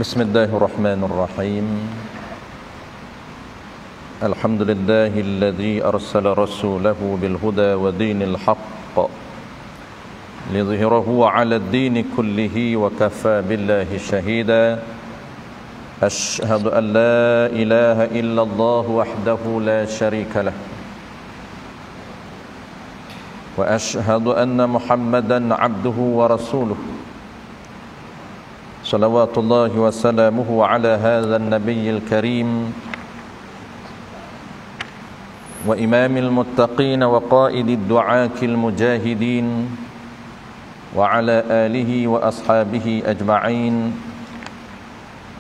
Bismillahirrahmanirrahim. Alhamdulillahilladzi arsala rasulahu bil huda wa dinil haqq liyudhhirahu 'ala ad-dini kullihi wa kafa billahi shahida. Asyhadu an la ilaha illallah wahdahu la syarika lah. Wa asyhadu anna Muhammadan 'abduhu wa rasuluh. Salawatullahi wa salamuhu ala hadzal nabiyil karim wa imamil muttaqin wa qaidid du'akil mujahidin wa ala alihi wa ashabihi ajma'in.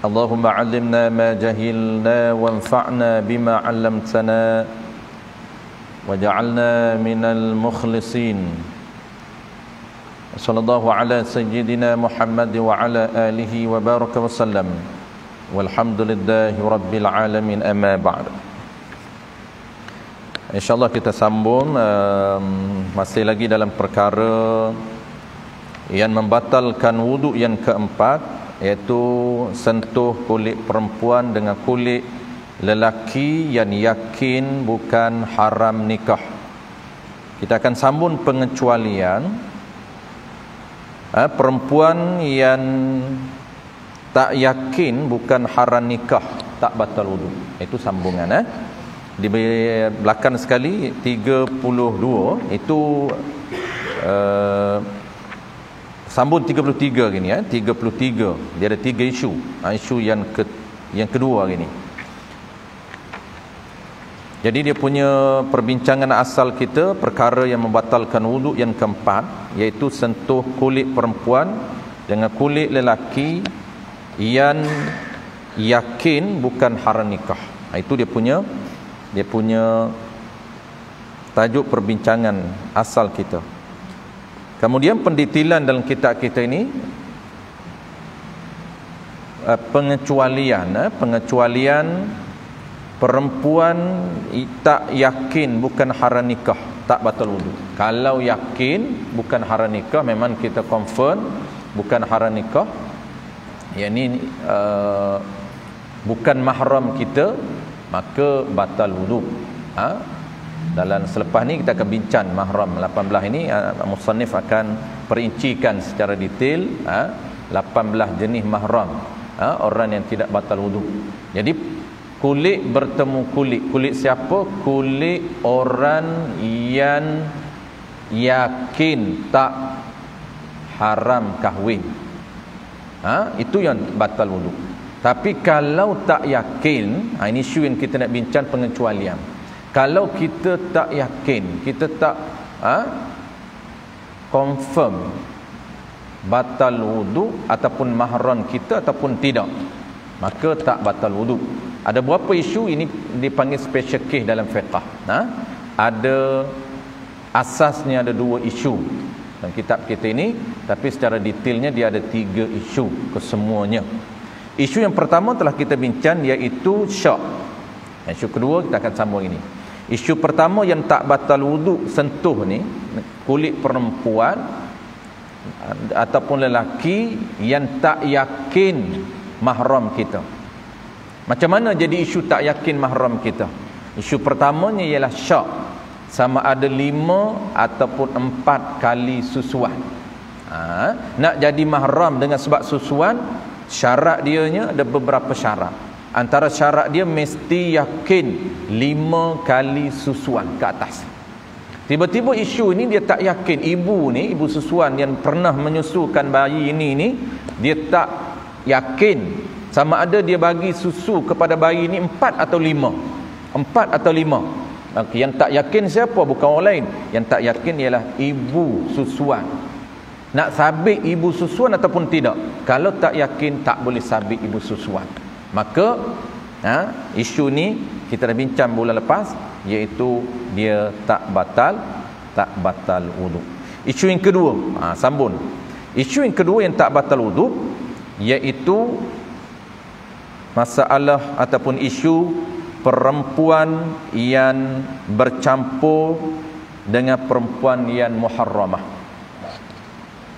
Allahumma 'allimna ma jahilna wanfa'na bima 'allamtana waj'alna minal mukhlisin. Sallallahu ala sayyidina Muhammad wa ala alihi wa baraka wa sallam. Walhamdulillahi rabbil alamin, amma ba'd. InsyaAllah kita sambung masih lagi dalam perkara yang membatalkan wuduk yang keempat, iaitu sentuh kulit perempuan dengan kulit lelaki yang yakin bukan haram nikah. Kita akan sambung pengecualian perempuan yang tak yakin bukan haram nikah, tak batal wuduk. Itu sambungan di belakang sekali 32 itu sambung 33 gini 33 dia ada 3 isu. Isu yang kedua gini. Jadi dia punya perbincangan asal kita perkara yang membatalkan wuduk yang keempat, iaitu sentuh kulit perempuan dengan kulit lelaki yang yakin bukan haram nikah. Itu dia punya tajuk perbincangan asal kita. Kemudian pendetilan dalam kitab kita ini pengecualian perempuan tak yakin bukan haram nikah, tak batal wuduk. Kalau yakin bukan haram nikah, memang kita confirm bukan haram nikah, yakni bukan mahram kita, maka batal wuduk. Dalam selepas ni kita akan bincang mahram 18 ini. Musannif akan perincikan secara detail 18 jenis mahram orang yang tidak batal wuduk. Jadi kulit bertemu kulit siapa? Kulit orang yang yakin tak haram kahwin. Itu yang batal wuduk. Tapi kalau tak yakin, ini isu yang kita nak bincang pengecualian. Kalau kita tak yakin, kita tak confirm batal wuduk ataupun mahram kita ataupun tidak, maka tak batal wuduk. Ada beberapa isu ini dipanggil special case dalam fiqh. Ada asasnya ada 2 isu dalam kitab kita ini, tapi secara detailnya dia ada 3 isu kesemuanya. Isu yang pertama telah kita bincang, iaitu syak. Isu kedua kita akan sambung ini. Isu pertama yang tak batal wuduk sentuh ni kulit perempuan ataupun lelaki yang tak yakin mahram kita. Macam mana jadi isu tak yakin mahram kita? Isu pertamanya ialah syak, sama ada 5 ataupun 4 kali susuan. Nak jadi mahram dengan sebab susuan, syarat dianya ada beberapa syarat. Antara syarat dia mesti yakin 5 kali susuan ke atas. Tiba-tiba isu ni dia tak yakin. Ibu susuan yang pernah menyusukan bayi ini dia tak yakin sama ada dia bagi susu kepada bayi ni 4 atau 5. 4 atau 5. Yang tak yakin siapa? Bukan orang lain. Yang tak yakin ialah ibu susuan. Nak sabit ibu susuan ataupun tidak? Kalau tak yakin, tak boleh sabit ibu susuan. Maka isu ni kita dah bincang bulan lepas, iaitu dia tak batal wuduk. Isu yang kedua, sambung. Isu yang kedua yang tak batal wuduk, iaitu masalah ataupun isu perempuan yang bercampur dengan perempuan yang muharramah.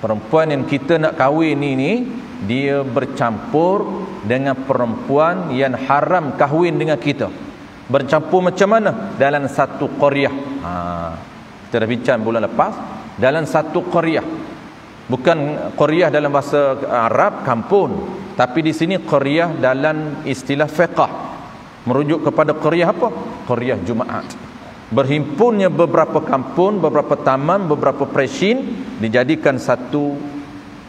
Perempuan yang kita nak kahwin ni dia bercampur dengan perempuan yang haram kahwin dengan kita. Bercampur macam mana? Dalam satu qaryah. Kita dah bincang bulan lepas. Dalam satu qaryah. Bukan qaryah dalam bahasa Arab, kampung. Tapi di sini qaryah dalam istilah fiqh. Merujuk kepada qaryah apa? Qaryah Jumaat. Berhimpunnya beberapa kampung, beberapa taman, beberapa presin dijadikan satu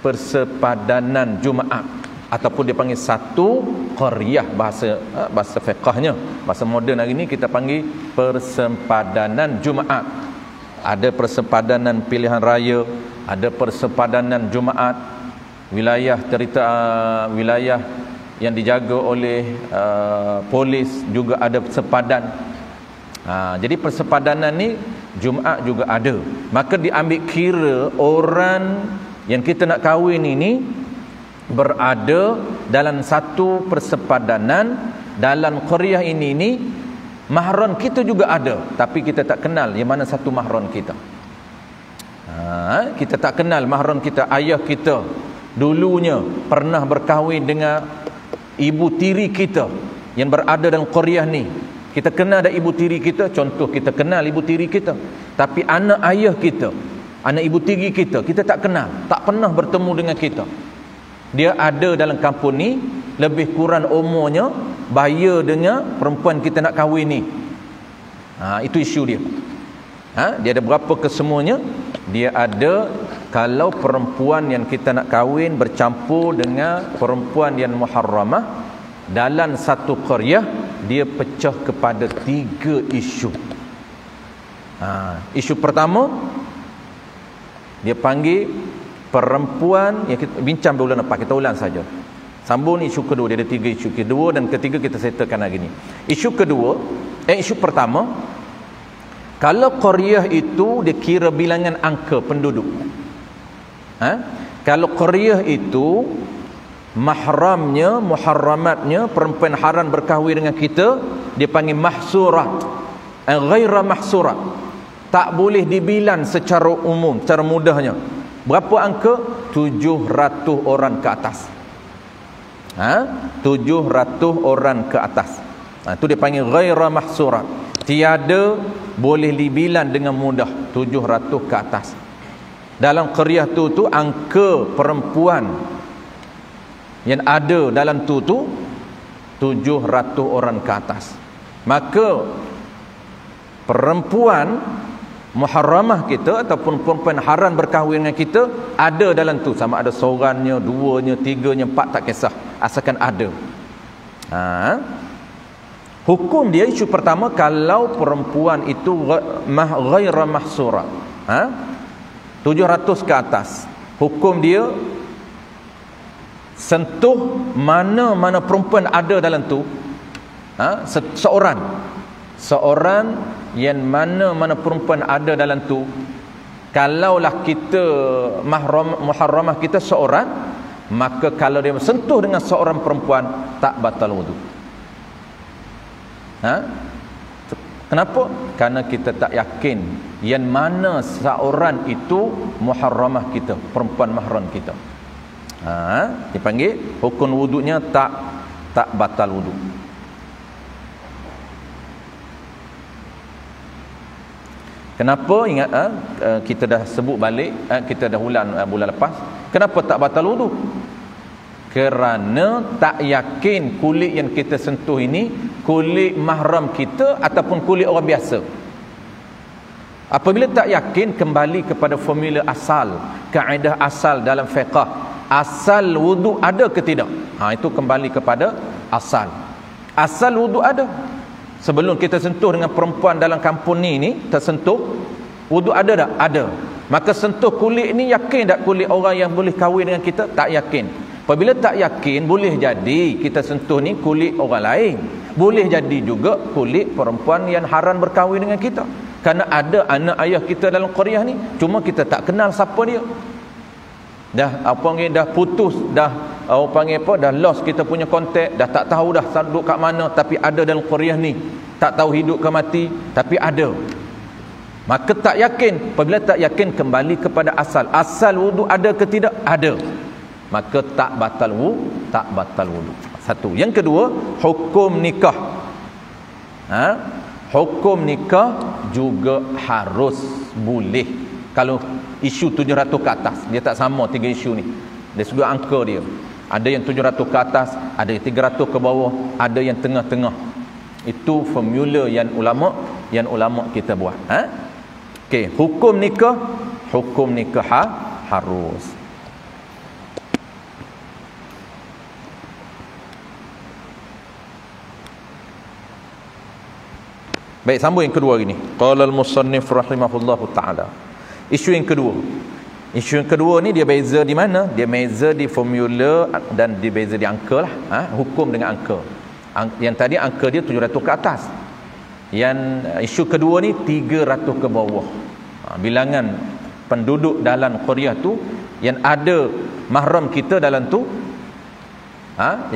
persepadanan Jumaat, ataupun dia panggil satu qaryah, bahasa fiqhnya. Bahasa moden hari ni kita panggil persepadanan Jumaat. Ada persepadanan pilihan raya, ada persepadanan Jumaat, wilayah wilayah yang dijaga oleh polis juga ada sepadan. Jadi persepadanan ni Jumaat juga ada. Maka diambil kira orang yang kita nak kahwin ini berada dalam satu persepadanan dalam qaryah ini. Mahram kita juga ada, tapi kita tak kenal yang mana satu mahram kita. Kita tak kenal mahram kita. Ayah kita dulunya pernah berkahwin dengan ibu tiri kita yang berada dalam qaryah ni. Kita kenal ada ibu tiri kita, contoh kita kenal ibu tiri kita, tapi anak ayah kita, anak ibu tiri kita, kita tak kenal, tak pernah bertemu dengan kita. Dia ada dalam kampung ni, lebih kurang umurnya bahaya dengan perempuan kita nak kahwin ni. Itu isu dia. Dia ada berapa kesemuanya? Dia ada, kalau perempuan yang kita nak kahwin bercampur dengan perempuan yang muharramah dalam satu qaryah, dia pecah kepada 3 isu. Isu pertama, dia panggil perempuan yang kita bincang bulan lepas, kita ulang saja. Sambung isu kedua, dia ada 3 isu. Kedua dan ketiga kita settlekan hari ni. Isu kedua, isu pertama, kalau qaryah itu dia kira bilangan angka penduduk. Kalau qaryah itu mahramnya, muharramatnya, perempuan haram berkahwin dengan kita, dia panggil mahsurat, ghaira mahsurat, tak boleh dibilang secara umum, secara mudahnya. Berapa angka? 700 orang ke atas. 700 orang ke atas. Itu dia panggil ghaira mahsurat, tiada boleh dibilang dengan mudah, 700 ke atas. Dalam qaryah tu angka perempuan yang ada dalam tu 700 orang ke atas. Maka perempuan muharramah kita ataupun perempuan haram berkahwin dengan kita ada dalam tu, sama ada seorangnya, duanya, tiganya, 4, tak kisah, asalkan ada. Hukum dia, isu pertama, kalau perempuan itu ghaira mahsura, 700 ke atas, hukum dia sentuh mana-mana perempuan ada dalam tu, seorang yang mana-mana perempuan ada dalam tu, kalaulah kita muharramah kita seorang, maka kalau dia sentuh dengan seorang perempuan, tak batal wudu. Kenapa? Karena kita tak yakin yang mana seorang itu muharramah kita, perempuan mahram kita. Dipanggil hukum wudunya tak batal wudu. Kenapa? Ingat, kita dah sebut balik, kita dah ulang bulan lepas. Kenapa tak batal wudu? Kerana tak yakin kulit yang kita sentuh ini kulit mahram kita ataupun kulit orang biasa. Apabila tak yakin, kembali kepada formula asal, kaedah asal dalam fiqh. Asal wudu ada ke tidak? Itu kembali kepada asal. Asal wudu ada. Sebelum kita sentuh dengan perempuan dalam kampung ni tersentuh, wudu ada tak? Ada. Maka sentuh kulit ni, yakin tak kulit orang yang boleh kahwin dengan kita? Tak yakin. Apabila tak yakin, boleh jadi kita sentuh ni kulit orang lain, boleh jadi juga kulit perempuan yang haram berkahwin dengan kita. Kerana ada anak ayah kita dalam qaryah ni, cuma kita tak kenal siapa dia. Dah putus, dah lost kita punya kontak, dah tak tahu dah duduk kat mana, tapi ada dalam qaryah ni, tak tahu hidup ke mati, tapi ada. Maka tak yakin. Apabila tak yakin, kembali kepada asal. Asal wudu ada ke tidak? Ada. Maka tak batal wudu. Satu. Yang kedua, hukum nikah. Hukum nikah juga harus boleh. Kalau isu 700 ke atas, dia tak sama tiga isu ni. Dia segi angka dia. Ada yang 700 ke atas, ada yang 300 ke bawah, ada yang tengah-tengah. Itu formula yang ulama kita buat. Okey, hukum nikah harus. Baik, sambung yang kedua gini. Qala al-musannif rahimahullahu taala. Isu yang kedua ni dia beza di mana? Dia beza di formula dan dia beza di angka lah. Hukum dengan angka. Yang tadi angka dia 700 ke atas. Yang isu kedua ni 300 ke bawah. Bilangan penduduk dalam qaryah tu yang ada mahram kita dalam tu,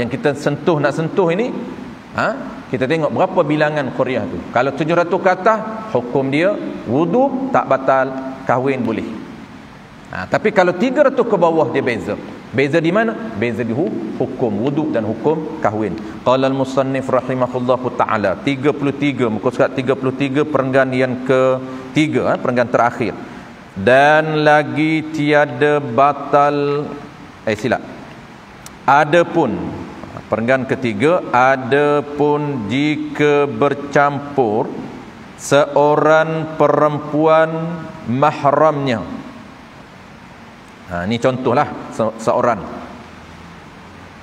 yang kita nak sentuh ini, kita tengok berapa bilangan qaryah tu. Kalau 700 ke atas, hukum dia wudu tak batal, kahwin boleh. Tapi kalau 300 ke bawah dia beza. Beza di mana? Beza di hukum wudu dan hukum kahwin. Qala al-musannif rahimahullahu taala, 33 muka surat 33 perenggan yang ketiga, perenggan terakhir. Dan lagi tiada batal silap. Adapun perenggan ketiga, adapun jika bercampur seorang perempuan mahramnya. Ini contohlah seorang.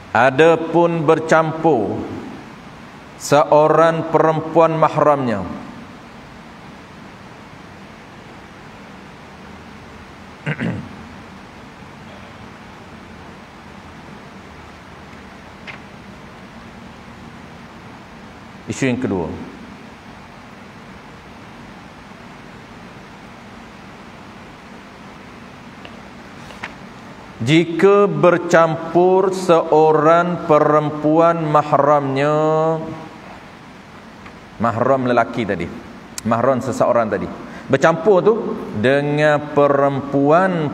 Adapun bercampur seorang perempuan mahramnya. Isu yang kedua. Jika bercampur seorang perempuan mahramnya, mahram lelaki tadi, mahram seseorang tadi, bercampur tu dengan perempuan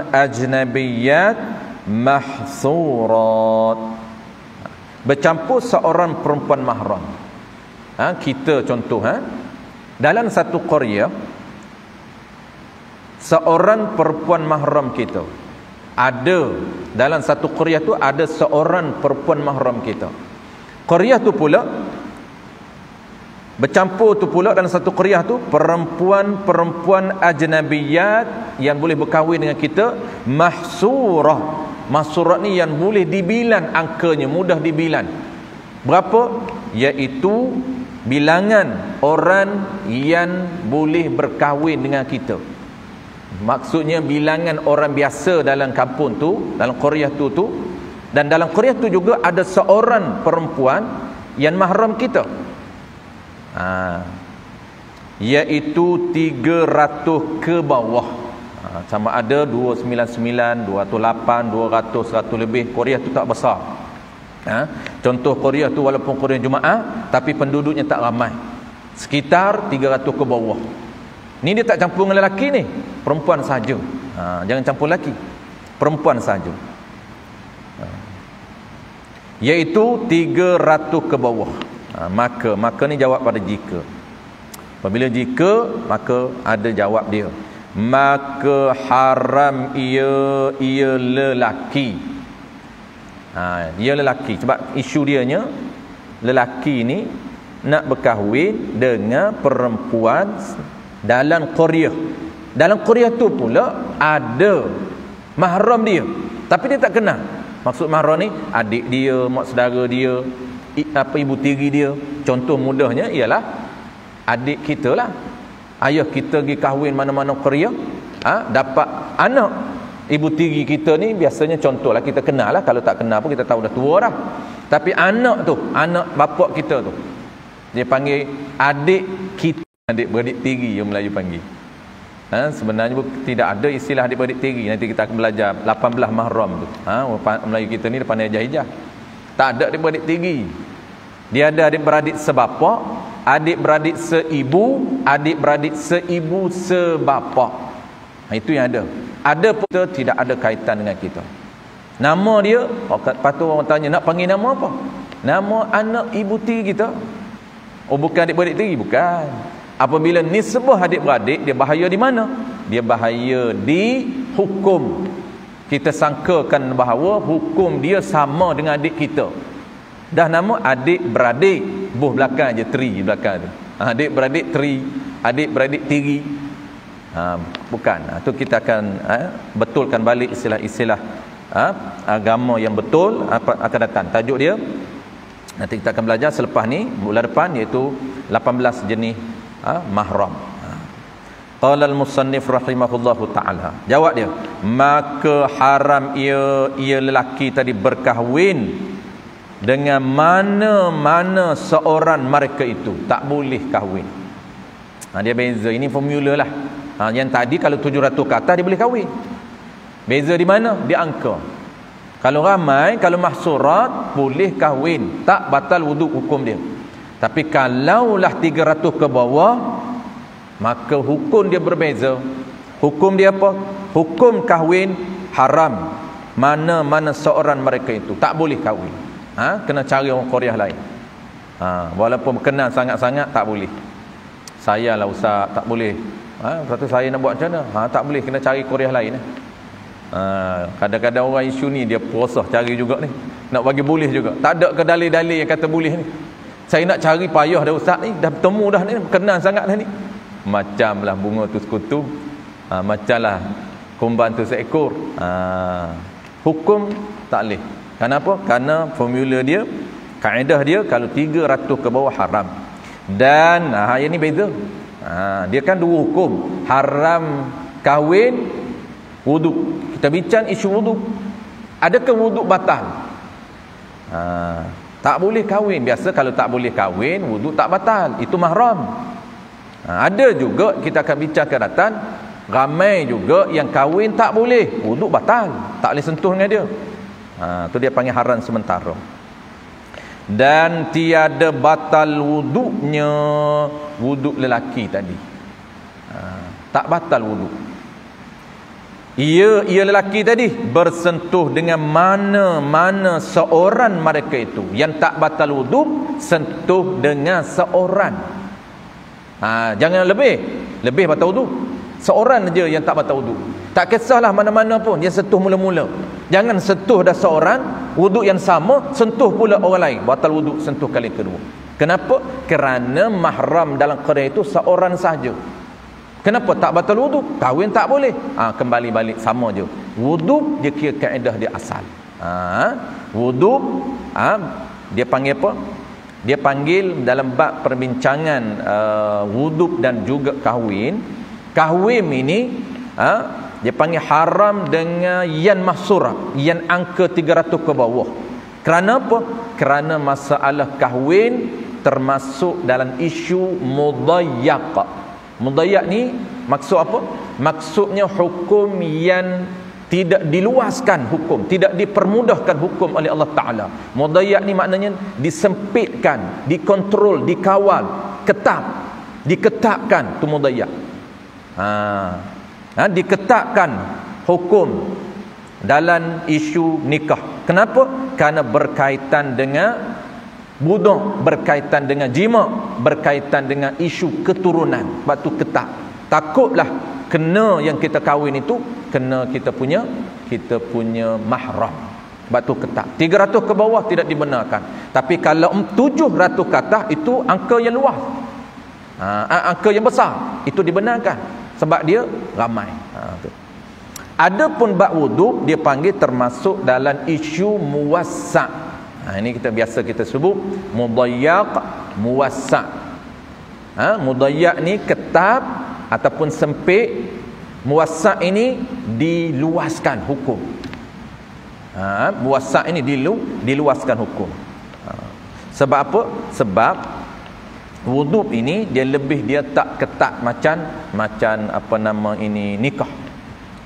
ajnabiyat mahsurat. Bercampur seorang perempuan mahram. Kita contoh, dalam satu qaryah, seorang perempuan mahram kita ada dalam satu qaryah tu, ada seorang perempuan mahram kita. Qaryah tu pula bercampur tu pula dalam satu qaryah tu perempuan ajnabiyat yang boleh berkahwin dengan kita, mahsurah. Mahsurah ni yang boleh dibilan angkanya, mudah dibilan. Berapa? Iaitu bilangan orang yang boleh berkahwin dengan kita. Maksudnya bilangan orang biasa dalam kampung tu, dalam qaryah tu. Dan dalam qaryah tu juga ada seorang perempuan yang mahram kita. Iaitu 300 ke bawah. Sama ada 299, 208, 200, 100 lebih. Qaryah tu tak besar. Contoh qaryah tu walaupun qaryah Jumaat, tapi penduduknya tak ramai. Sekitar 300 ke bawah. Ni dia tak campur dengan lelaki ni, perempuan saja. Jangan campur lelaki, perempuan saja. Iaitu 300 ke bawah. Maka ni jawab pada jika. Apabila jika, maka ada jawab dia. Maka haram ia lelaki. Dia lelaki. Sebab isu dianya, lelaki ni nak berkahwin dengan perempuan dalam qaryah. Dalam qaryah tu pula ada mahram dia, tapi dia tak kenal. Maksud mahram ni adik dia, mak saudara dia, ibu tiri dia. Contoh mudahnya ialah adik kita lah. Ayah kita pergi kahwin mana-mana qaryah, dapat anak ibu tiri kita ni, biasanya contohlah kita kenal lah. Kalau tak kenal pun kita tahu dah tua dah. Tapi anak tu, anak bapak kita tu, dia panggil adik kita, adik beradik tiri yang Melayu panggil. Sebenarnya tidak ada istilah adik beradik tiri. Nanti kita akan belajar 18 mahram tu. Melayu kita ni dia pandai hijah-hijah. Tak ada adik beradik tiri. Dia ada adik beradik sebapak adik-beradik seibu, adik-beradik seibu sebapa. Itu yang ada. Ada pun tidak ada kaitan dengan kita. Nama dia, lepas tu orang tanya, nak panggil nama apa? Nama anak ibu tiri kita. Oh, bukan adik-beradik tiri, bukan. Apabila nisbah adik-beradik, dia bahaya di mana? Dia bahaya di hukum. Kita sangkakan bahawa hukum dia sama dengan adik kita. Dah nama adik-beradik, buh belakang je, teri belakang tu. Adik-beradik teri, adik-beradik tiri. Bukan. Tu kita akan betulkan balik istilah-istilah agama yang betul akan datang. Tajuk dia nanti kita akan belajar selepas ni bulan depan, iaitu 18 jenis mahram. Qala al-musannif rahimahullahu taala. Jawab dia, maka haram ia lelaki tadi berkahwin dengan mana-mana seorang mereka itu. Tak boleh kahwin. Dia beza. Ini formula lah. Yang tadi kalau 700 kata dia boleh kahwin. Beza di mana? Di angka. Kalau ramai, kalau mahsurat, boleh kahwin, tak batal wuduk hukum dia. Tapi kalaulah 300 ke bawah, maka hukum dia berbeza. Hukum dia apa? Hukum kahwin haram. Mana-mana seorang mereka itu tak boleh kahwin. Kena cari orang Korea lain. Walaupun kenal sangat-sangat, tak boleh. Saya lah ustaz, tak boleh. Kata saya nak buat macam mana? Tak boleh, kena cari Korea lain. Kadang-kadang orang isu ni dia prosah cari juga ni, nak bagi boleh juga. Tak ada ke dalil-dalil yang kata boleh ni. Saya nak cari payah dah ustaz ni, dah bertemu dah ni, kenal sangat dah ni. Macamlah bunga tu sekutu, macamlah kumban tu seekor. Hukum tak boleh. Kenapa? Kerana formula dia, kaedah dia, kalau 300 ke bawah haram. Dan yang ni beza. Dia kan dua hukum, haram kahwin, wuduk. Kita bincang isu wuduk. Adakah wuduk batal? Tak boleh kahwin. Biasa kalau tak boleh kahwin, wuduk tak batal. Itu mahram. Ada juga kita akan bincang akan datang, ramai juga yang kahwin tak boleh, wuduk batal, tak boleh sentuh dengan dia. Tu dia panggil haram sementara. Dan tiada batal wuduknya wuduk lelaki tadi. Tak batal wuduk. Ia lelaki tadi bersentuh dengan mana-mana seorang mereka itu. Yang tak batal wuduk, sentuh dengan seorang. Jangan lebih batal wuduk. Seorang je yang tak batal wuduk. Tak kisahlah mana-mana pun, dia sentuh mula-mula. Jangan sentuh dah seorang, wuduk yang sama, sentuh pula orang lain, batal wuduk sentuh kali kedua. Kenapa? Kerana mahram dalam qadar itu seorang sahaja. Kenapa tak batal wuduk? Kahwin tak boleh. Kembali balik sama je. Wuduk dia kira kaedah dia asal. Wuduk dia panggil apa? Dia panggil dalam bab perbincangan wuduk dan juga kahwin. Kahwin ini dia panggil haram dengan yan mahsurah, yan angka 300 ke bawah. Kerana apa? Kerana masalah kahwin termasuk dalam isu mudayyak. Mudayyak ni maksud apa? Maksudnya hukum yang tidak diluaskan hukum, tidak dipermudahkan hukum oleh Allah Ta'ala. Mudayyak ni maknanya disempitkan, dikontrol, dikawal, ketat, diketatkan. Itu mudayyak. Diketatkan hukum dalam isu nikah. Kenapa? Kerana berkaitan dengan budak, berkaitan dengan jima, berkaitan dengan isu keturunan. Sebab tu ketat. Takutlah kena yang kita kahwin itu kena kita punya mahram. Sebab tu ketat. 300 ke bawah tidak dibenarkan. Tapi kalau 700 ke atas, itu angka yang luas, angka yang besar, itu dibenarkan. Sebab dia ramai. Adapun bab wuduk dia panggil termasuk dalam isu muwassa'. Ini kita sebut mudayyak, muwassa'. Mudayyak ni ketat ataupun sempit. Muwassa' ini diluaskan hukum. Muwassa' ini diluaskan hukum. Sebab apa? Sebab wuduk ini dia tak ketat macam apa nama ini nikah.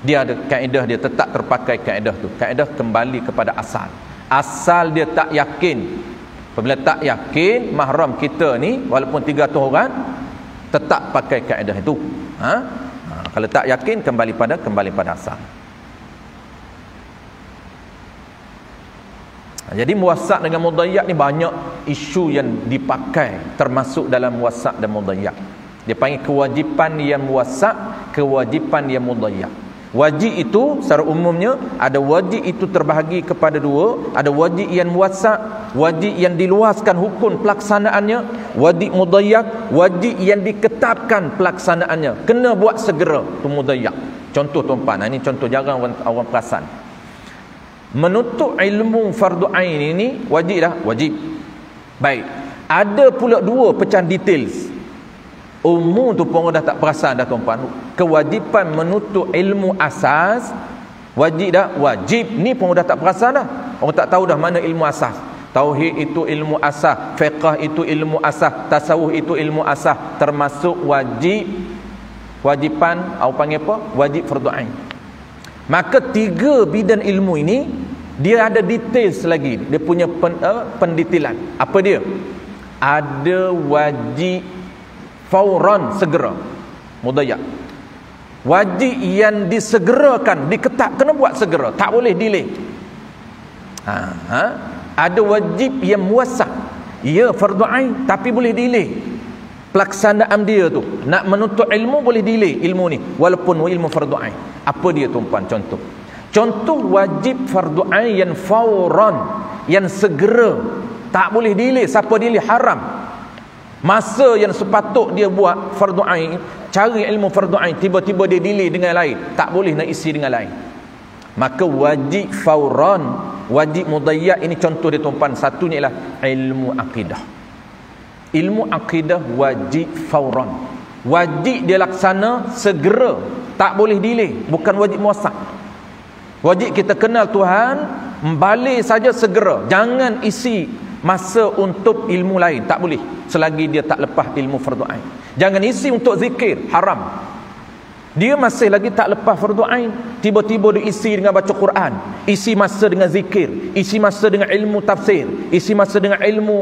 Dia ada kaedah, dia tetap terpakai kaedah tu. Kaedah kembali kepada asal. Asal dia tak yakin Apabila tak yakin mahram kita ni walaupun 300 orang, tetap pakai kaedah itu. Kalau tak yakin kembali pada asal. Jadi muwassa' dengan mudayyak ni banyak isu yang dipakai, termasuk dalam muwassa' dan mudayyak. Dia panggil kewajipan yang muwassa', kewajipan yang mudayyak. Wajib itu secara umumnya ada wajib itu terbahagi kepada dua, ada wajib yang muwassa', wajib yang diluaskan hukum pelaksanaannya, wajib mudayyak, wajib yang diketapkan pelaksanaannya, kena buat segera, tu mudayyak. Contoh tuan-tuan, ini contoh jarang orang perasan. Menuntut ilmu fardu ain ini wajib dah, wajib. Baik, ada pula dua pecahan details. Umum tu pun dah tak perasan dah tuan-tuan. Kewajipan menuntut ilmu asas wajib dah, wajib ni pun dah tak perasan dah. Orang tak tahu dah mana ilmu asas. Tauhid itu ilmu asas, fiqh itu ilmu asas, tasawuf itu ilmu asas, termasuk wajipan apa panggil apa? Wajib fardu ain. Maka tiga bidang ilmu ini dia ada details lagi. Dia punya pendetailan. Apa dia? Ada wajib fauran, segera, mudayyak. Wajib yang disegerakan, diketat, kena buat segera, tak boleh delay. Ada wajib yang muwassa', ya fardu ain tapi boleh delay pelaksanaan dia tu. Nak menuntut ilmu boleh delay ilmu ni walaupun ilmu fardu ain. Apa dia tuan-tuan? Contoh wajib fardu ain yang fauran, yang segera, tak boleh delay. Siapa delay haram. Masa yang sepatut dia buat fardu ain, cari ilmu fardu ain, tiba-tiba dia delay dengan lain, tak boleh nak isi dengan lain. Maka wajib fauran, wajib mudayyak ini contoh dia tuan-tuan. Satunya ialah ilmu akidah. Ilmu akidah wajib fauran, wajib dia laksana segera, tak boleh delay. Bukan wajib muwassa'. Wajib kita kenal Tuhan, balik saja segera, jangan isi masa untuk ilmu lain, tak boleh selagi dia tak lepas ilmu fardu ain. Jangan isi untuk zikir, haram. Dia masih lagi tak lepas fardu ain, tiba-tiba dia isi dengan baca Quran, isi masa dengan zikir, isi masa dengan ilmu tafsir, isi masa dengan ilmu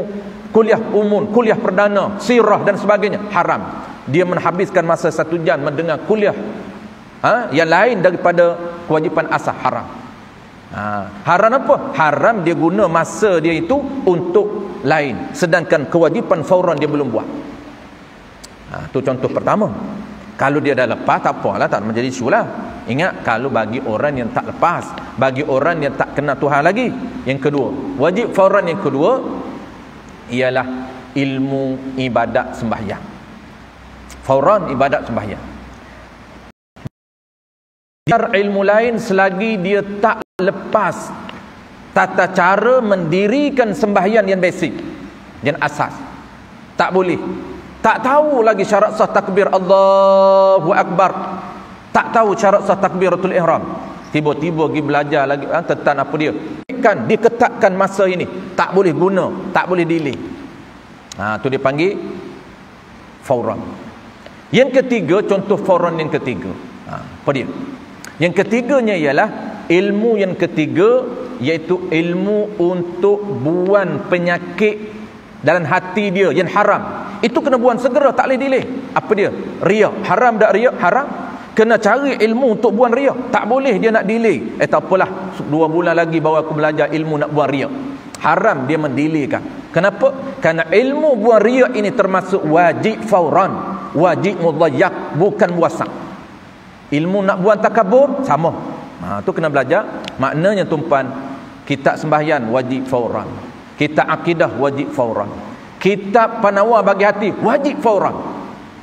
kuliah umum, kuliah perdana, sirah dan sebagainya, haram. Dia menghabiskan masa 1 jam mendengar kuliah yang lain daripada kewajipan asas, haram. Haram apa? Haram dia guna masa dia itu untuk lain, sedangkan kewajipan fauran dia belum buat. Tu contoh pertama. Kalau dia dah lepas, tak apalah, tak menjadi isu lah. Ingat, kalau bagi orang yang tak lepas, bagi orang yang tak kenal Tuhan lagi. Yang kedua, wajib fauran yang kedua ialah ilmu ibadat sembahyang. Fauran ibadat sembahyang. Ilmu lain selagi dia tak lepas tata cara mendirikan sembahyang yang basic, yang asas, tak boleh. Tak tahu lagi syarat sah takbir Allahu Akbar, tak tahu syarat sah takbiratul ihram, tiba-tiba pergi belajar lagi tentang apa dia, kan diketatkan masa ini, tak boleh guna, tak boleh delay. Tu dia panggil fauran. Yang ketiga, contoh fauran yang ketiga, apa dia? Yang ketiganya ialah ilmu yang ketiga, iaitu ilmu untuk buang penyakit dalam hati dia yang haram. Itu kena buang segera, tak boleh delay. Apa dia? Riak. Haram tak riak? Haram. Kena cari ilmu untuk buang riak, tak boleh dia nak delay. Tak apalah, 2 bulan lagi baru aku belajar ilmu nak buang riak. Haram dia mendelaykan. Kenapa? Kerana ilmu buang riak ini termasuk wajib fauran, wajib mudayyak, bukan muwassa'. Ilmu nak buang takabur sama. Tu kena belajar. Maknanya tuan-tuan, kitab sembahyang wajib fauran, kitab akidah wajib fauran, kitab panawar bagi hati wajib fauran.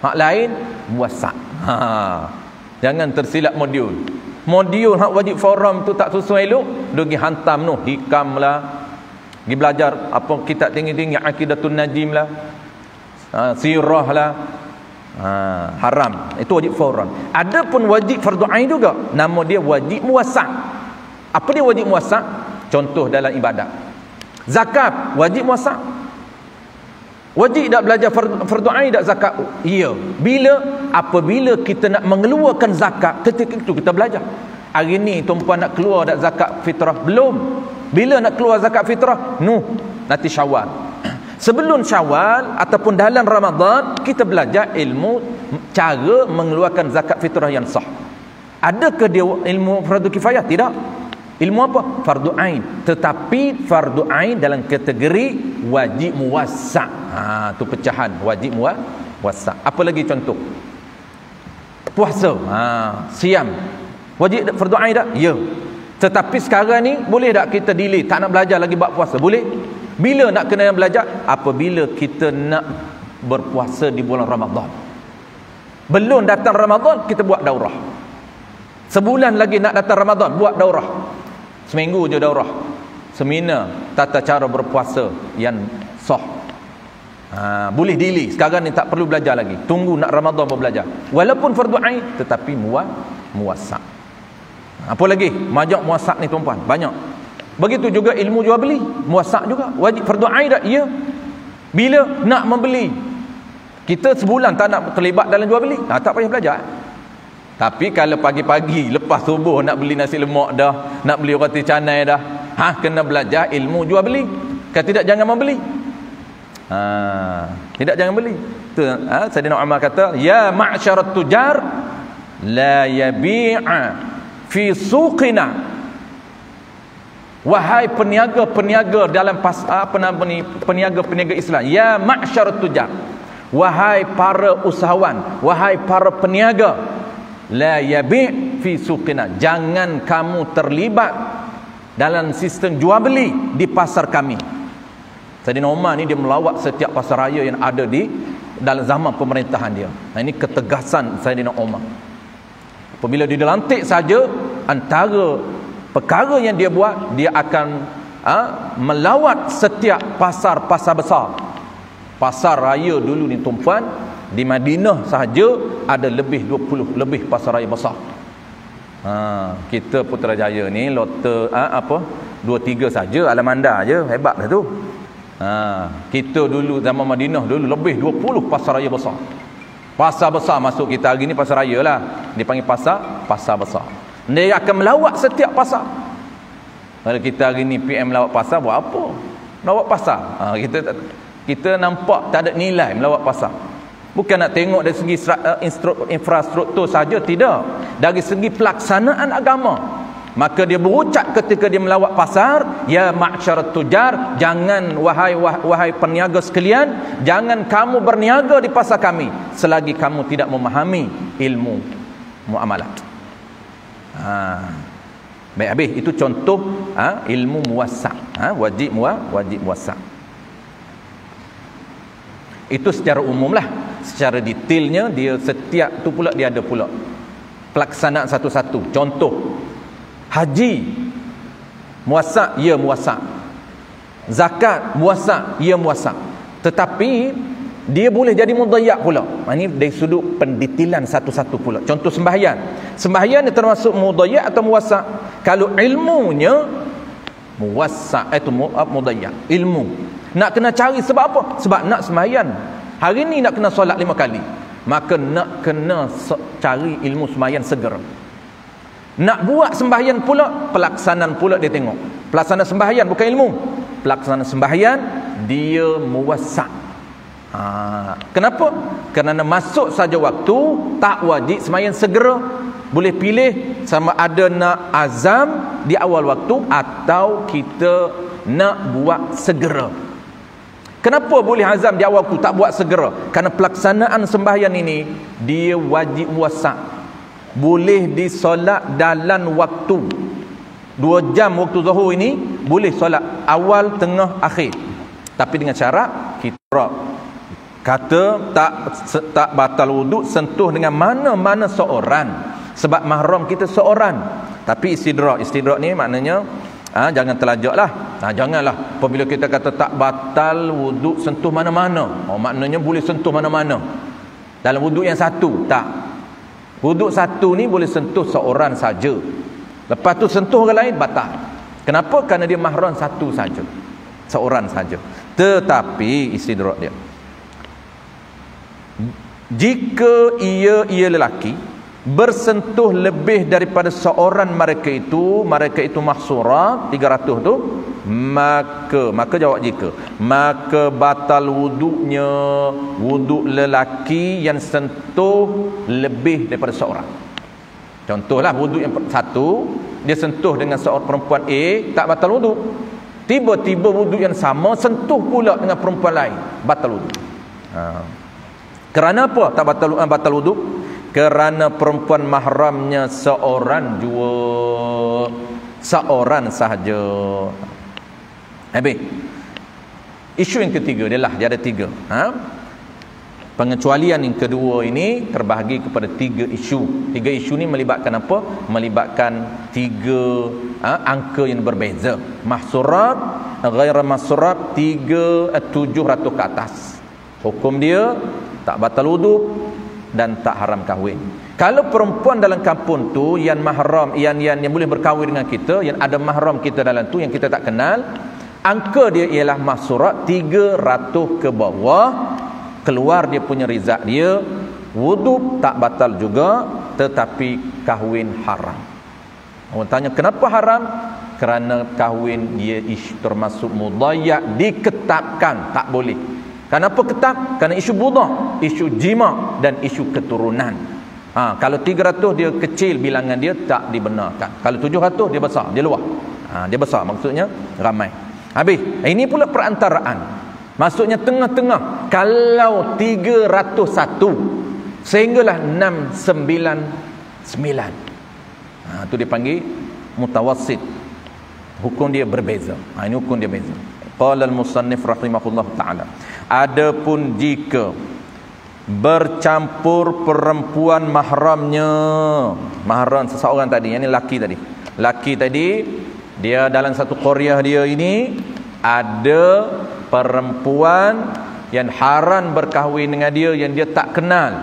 Hak lain muwassa'. Jangan tersilap modul. Modul hak wajib fauran tu tak sesuai elok, dia pergi hantam noh, hikam lah, pergi belajar apa kitab tinggi-tinggi, aqidatun najim lah, sirah lah. Haram. Itu wajib fauran. Adapun wajib fardu ain juga, nama dia wajib muwassa'. Apa dia wajib muwassa'? Contoh dalam ibadat. Zakat wajib muwassa'. Wajib tak belajar fardu ain tak zakat? Ya. Bila? Apabila kita nak mengeluarkan zakat, ketika itu kita belajar. Hari ni tuan-puan nak keluar tak zakat fitrah? Belum. Bila nak keluar zakat fitrah? Nanti Syawal. Sebelum Syawal ataupun dalam Ramadan, kita belajar ilmu cara mengeluarkan zakat fitrah yang sah. Adakah dia ilmu fardu kifayah? Tidak. Ilmu apa? Fardu ain. Tetapi fardu ain dalam kategori wajib muwassa'. Tu pecahan wajib muwassa'. Apa lagi contoh? Puasa. Siam. Wajib fardu ain tak? Ya. Tetapi sekarang ni boleh tak kita delay, tak nak belajar lagi bab puasa? Boleh. Bila nak kena belajar? Apabila kita nak berpuasa di bulan Ramadan. Belum datang Ramadan, kita buat daurah. Sebulan lagi nak datang Ramadan, buat daurah. Seminggu je daurah. Seminar tata cara berpuasa yang sah. Boleh delay. Sekarang ni tak perlu belajar lagi. Tunggu nak Ramadan baru belajar. Walaupun fardu ain, tetapi muwassa'. Apa lagi? Majak muwassa' ni tuan-puan, banyak. Begitu juga ilmu jual beli, muwassa' juga. Wajib fardu ain tak? Ya. Bila nak membeli, kita sebulan tak nak terlibat dalam jual beli, tak payah belajar. Tapi kalau pagi-pagi lepas subuh nak beli nasi lemak dah, nak beli roti canai dah, kena belajar ilmu jual beli. Kalau tidak, jangan membeli. Tidak, jangan beli. Tu Sayyidina Umar kata, ya ma'syarat tujar la yabi'a fi suqina. Wahai peniaga-peniaga dalam peniaga-peniaga Islam, ya ma'syarat tujar, wahai para usahawan, wahai para peniaga, la yabi' fi suqina, jangan kamu terlibat dalam sistem jual beli di pasar kami. Sayyidina Umar ni dia melawat setiap pasar raya yang ada di dalam zaman pemerintahan dia. Ini ketegasan Sayyidina Umar. Apabila dia dilantik saja, antara perkara yang dia buat, dia akan melawat setiap pasar-pasar besar. Pasar raya dulu ni tuan-puan, di Madinah sahaja ada lebih 20 lebih pasar raya besar. Kita Putrajaya ni lote 2-3 saja, Alamanda je, hebat dah tu. Kita dulu zaman Madinah dulu lebih 20 pasar raya besar. Pasar besar masuk kita hari ni pasar raya lah. Dipanggil pasar besar. Dia akan melawat setiap pasar. Kalau kita hari ni PM melawat pasar, buat apa? Melawat pasar. Kita nampak tak ada nilai melawat pasar. Bukan nak tengok dari segi infrastruktur saja, tidak. Dari segi pelaksanaan agama. Maka dia berucap ketika dia melawat pasar, ya ma'syarat tujar, jangan wahai peniaga sekalian, jangan kamu berniaga di pasar kami selagi kamu tidak memahami ilmu muamalat. Baik, habis itu contoh ilmu muwassa', wajib muwassa'. Itu secara umum lah. Secara detailnya dia setiap tu pula dia ada pula pelaksanaan satu-satu. Contoh, haji muwassa', ya muwassa'. Zakat muwassa', ya muwassa'. Tetapi dia boleh jadi mudayyak pula. Ini dari sudut pendetilan satu-satu pula. Contoh sembahyang. Sembahyang ni termasuk mudayyak atau muwassa'? Kalau ilmunya muwassa', itu mudayyak. Ilmu nak kena cari sebab apa? Sebab nak sembahyang hari ni, nak kena solat 5 kali, maka nak kena cari ilmu sembahyang segera. Nak buat sembahyang pula, pelaksanaan pula dia tengok. Pelaksanaan sembahyang bukan ilmu. Pelaksanaan sembahyang dia muwassa'. Kenapa? Kerana masuk saja waktu, tak wajib sembahyang segera. Boleh pilih sama ada nak azam di awal waktu atau kita nak buat segera. Kenapa boleh azam di awal waktu, tak buat segera? Kerana pelaksanaan sembahyang ini dia wajib muwassa'. Boleh disolat dalam waktu 2 jam waktu zuhur ini, boleh solat awal, tengah, akhir. Tapi dengan syarat kita kata tak batal wuduk sentuh dengan mana-mana seorang. Sebab mahram kita seorang. Tapi istidrak ni maknanya jangan terlajak lah. Janganlah apabila kita kata tak batal wuduk sentuh mana-mana, maknanya boleh sentuh mana-mana dalam wuduk yang satu. Tak, wuduk satu ni boleh sentuh seorang saja, lepas tu sentuh orang lain batal. Kenapa? Kerana dia mahram satu saja, seorang saja. Tetapi istidrak dia, jika ia lelaki bersentuh lebih daripada seorang mereka itu mahsurat 300 tu, maka jawab jika, maka batal wuduknya wuduk lelaki yang sentuh lebih daripada seorang. Contohlah wuduk yang satu, dia sentuh dengan seorang perempuan A, tak batal wuduk. Tiba-tiba wuduk yang sama sentuh pula dengan perempuan lain, batal wuduk. Kerana apa tak batal wuduk? Kerana perempuan mahramnya seorang jua, seorang sahaja. Habis. Isu yang ketiga dia ada tiga. Pengecualian yang kedua ini terbahagi kepada tiga isu. Tiga isu ni melibatkan apa? Melibatkan tiga angka yang berbeza. Mahsurat, ghaira mahsurat, 700 ke atas. Hukum dia tak batal wuduk dan tak haram kahwin. Kalau perempuan dalam kampung tu yang mahram, yang boleh berkahwin dengan kita, yang ada mahram kita dalam tu yang kita tak kenal, angka dia ialah mahsurat 300 ke bawah, keluar dia punya rizak dia, wuduk tak batal juga, tetapi kahwin haram. Orang tanya kenapa haram? Kerana kahwin dia termasuk mudayyak, diketatkan tak boleh. Kenapa ketat? Kerana isu budah, isu jima dan isu keturunan. Kalau 300 dia kecil bilangan dia, tak dibenarkan. Kalau 700 dia besar, dia luar. Dia besar maksudnya ramai. Habis. Ini pula perantaraan. Maksudnya tengah-tengah. Kalau 301 sehinggalah 699. Itu dipanggil mutawassit. Hukum dia berbeza. Ini hukum dia beza. Qala al-musannif rahimahullah ta'ala, adapun jika bercampur perempuan mahramnya, mahram seseorang tadi, yang ni laki tadi, dia dalam satu qaryah dia ini ada perempuan yang haram berkahwin dengan dia yang dia tak kenal,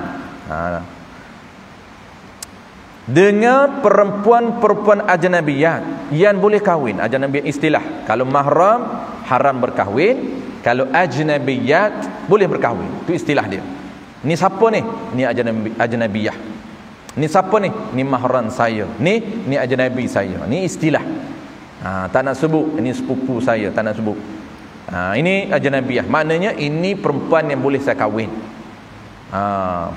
dengan perempuan ajnabiyat yang boleh kahwin. Ajnabiyat istilah, kalau mahram haram berkahwin, kalau ajnabiyat boleh berkahwin. Itu istilah dia. Ni siapa ni? Ni ajnabiyah. Ni siapa ni? Ni mahram saya. Ni ajnabi saya. Ni istilah. Tak nak sebut ini sepupu saya, tak nak sebut. Ini ajnabiyah. Maknanya ini perempuan yang boleh saya kahwin.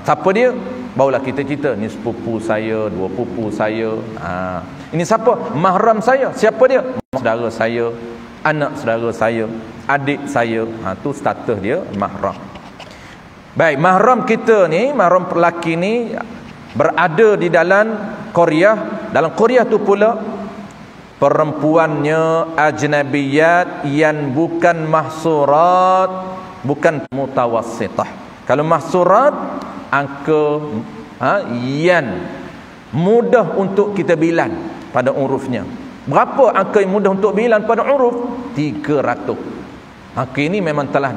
Siapa dia? Barulah kita cerita, ni sepupu saya, dua pupu saya. Ini siapa? Mahram saya. Siapa dia? Saudara saya, anak saudara saya, adik saya. Tu status dia mahram. Baik, mahram kita ni, mahram lelaki ni berada di dalam qaryah. Dalam qaryah tu pula perempuannya ajnabiyat yang bukan mahsurat, bukan mutawassitah. Kalau mahsurat, angka yang mudah untuk kita bilan pada urufnya. Berapa angka yang mudah untuk bilan pada uruf? 300. Angka ini memang telah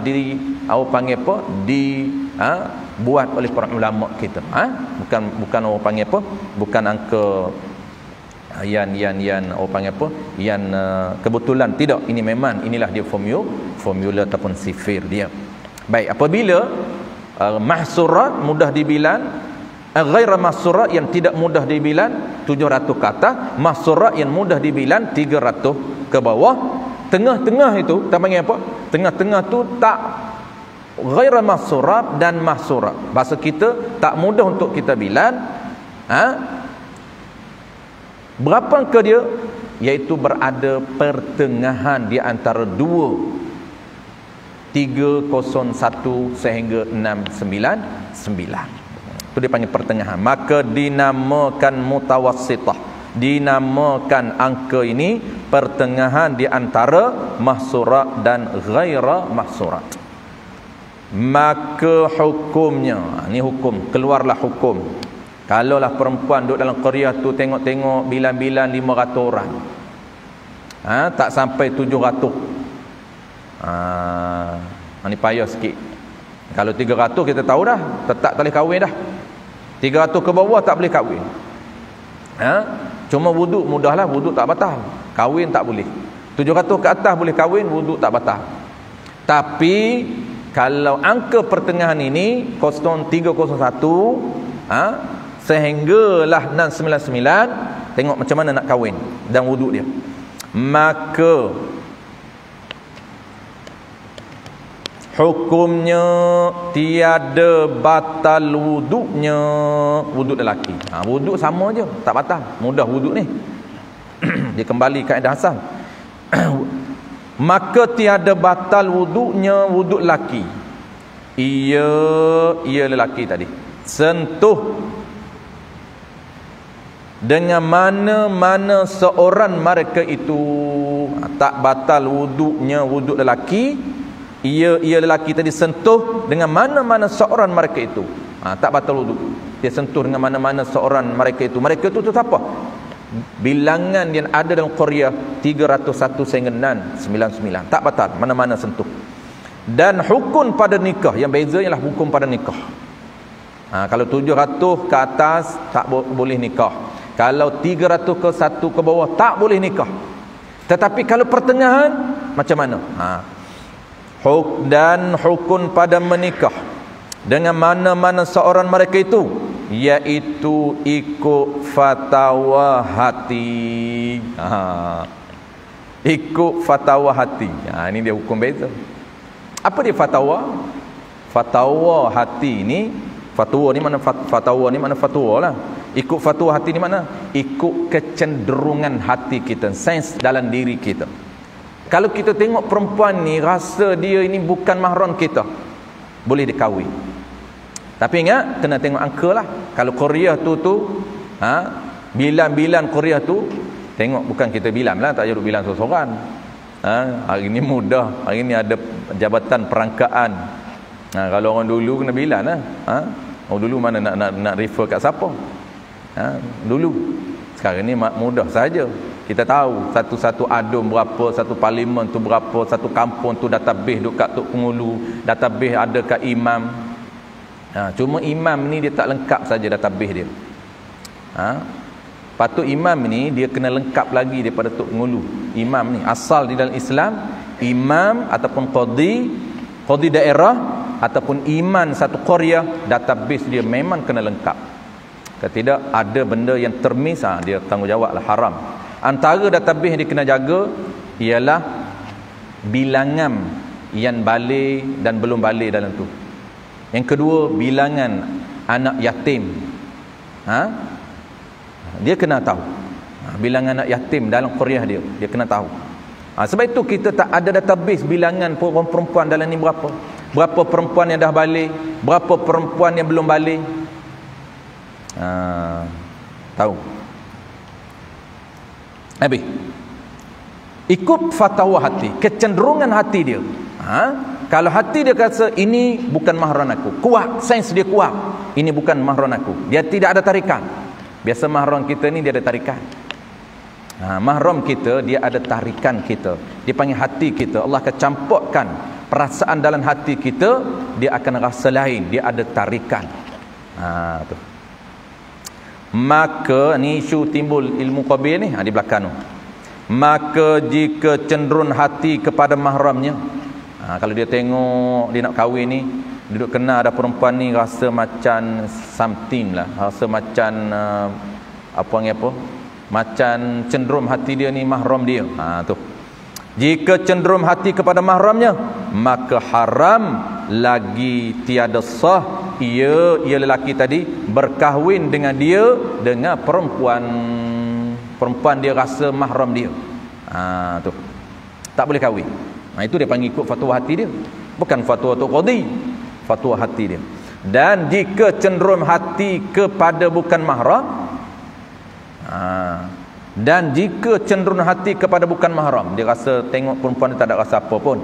buat oleh para ulama kita. Bukan orang panggil apa? Bukan angka yang orang panggil apa? Yang kebetulan, tidak. Ini memang inilah dia formula ataupun sifir dia. Baik, apabila mahsurat mudah dibilan, ghaira mahsurat yang tidak mudah dibilan 700 ke atas, mahsurat yang mudah dibilan 300 ke bawah. Tengah-tengah itu kita panggil apa? Tengah-tengah tu tak ghaira mahsurat dan mahsurat. Bahasa kita tak mudah untuk kita bilan. Berapa angka dia? Iaitu berada pertengahan di antara 301 sehingga 699. Itu dipanggil pertengahan. Maka dinamakan mutawassitah. Dinamakan angka ini pertengahan di antara mahsurat dan ghaira mahsurat. Maka hukumnya, ini hukum, keluarlah hukum. Kalaulah perempuan duduk dalam qaryah tu tengok-tengok bilan-bilan 500 orang. Tak sampai 700. Ini payah sikit. Kalau 300 kita tahu dah, tetap tak boleh kahwin dah. 300 ke bawah tak boleh kahwin. Cuma wuduk mudahlah, wuduk tak batal. Kahwin tak boleh. 700 ke atas boleh kahwin, wuduk tak batal. Tapi kalau angka pertengahan ini 0301 sehinggalah 699 tengok macam mana nak kahwin dan wuduk dia. Maka hukumnya tiada batal wuduknya wuduk lelaki. Wuduk sama je, tak batal. Mudah wuduk ni. Dia kembali kaedah asal. Maka tiada batal wuduknya wuduk lelaki. Ia lelaki tadi sentuh dengan mana-mana seorang mereka itu. Tak batal wuduknya wuduk lelaki. Ia lelaki tadi sentuh dengan mana-mana seorang mereka itu. Tak batal wuduk. Dia sentuh dengan mana-mana seorang mereka itu. Mereka itu siapa? Bilangan yang ada dalam Qaryah 301 sehingga 99. Tak batal mana-mana sentuh. Dan hukum pada nikah, yang beza ialah hukum pada nikah. Kalau 700 ke atas tak boleh nikah. Kalau 300 ke 1 ke bawah tak boleh nikah. Tetapi kalau pertengahan macam mana? Dan hukum pada menikah dengan mana-mana seorang mereka itu, iaitu ikut fatwa hati. Ikut fatwa hati. Ini dia hukum beza. Apa dia fatwa? Fatwa hati ni, fatwa ni mana fatwa ni mana fatwa lah. Ikut fatwa hati ni mana? Ikut kecenderungan hati kita, sains dalam diri kita. Kalau kita tengok perempuan ni rasa dia ini bukan mahram kita, boleh dikahwin. Tapi ingat kena tengok angka lah. Kalau Qaryah tu bilan-bilan Qaryah tu, tengok bukan kita bilan lah, tak duduk bilan seorang-seorang. Hari ni mudah, hari ni ada jabatan perangkaan. Kalau orang dulu kena bilan lah. Orang dulu mana nak refer kat siapa? Dulu. Sekarang ni mudah saja. Kita tahu satu-satu adum berapa, satu parlimen tu berapa, satu kampung tu database duk kat Tok Pengulu, database ada kat imam. Cuma imam ni dia tak lengkap saja database dia. Patut imam ni dia kena lengkap lagi daripada Tok Pengulu. Imam ni asal di dalam Islam, imam ataupun qadi daerah ataupun iman satu qaryah, database dia memang kena lengkap. Kalau tidak ada benda yang termiss, dia tanggungjawablah, haram. Antara database yang dia kena jaga ialah bilangan yang balik dan belum balik dalam tu. Yang kedua, bilangan anak yatim. Dia kena tahu. Bilangan anak yatim dalam qaryah dia kena tahu. Sebab itu kita tak ada database bilangan perempuan dalam ni berapa. Berapa perempuan yang dah balik, berapa perempuan yang belum balik. Tahu. Habis. Ikut fatwa hati, kecenderungan hati dia. Kalau hati dia kata ini bukan mahram aku, kuat, sains dia kuat, ini bukan mahram aku, dia tidak ada tarikan. Biasa mahram kita ni dia ada tarikan. Mahram kita dia ada tarikan kita, dia panggil hati kita. Allah akan campurkan perasaan dalam hati kita, dia akan rasa lain, dia ada tarikan. Tu. Maka ni isu timbul ilmu qabil ni di belakang tu. Maka jika cenderung hati kepada mahramnya, kalau dia tengok dia nak kahwin ni, duduk kenal ada perempuan ni rasa macam something lah, rasa macam macam cenderung hati dia ni mahram dia. Tu. Jika cenderung hati kepada mahramnya, maka haram lagi tiada sah ia lelaki tadi berkahwin dengan dia dengan perempuan dia rasa mahram dia. Tu. Tak boleh kahwin. Itu dia panggil ikut fatwa hati dia. Bukan fatwa Tok Qadi, fatwa hati dia. Dan jika cenderung hati kepada bukan mahram, dan jika cenderung hati kepada bukan mahram, dia rasa tengok perempuan dia tak ada rasa apa pun,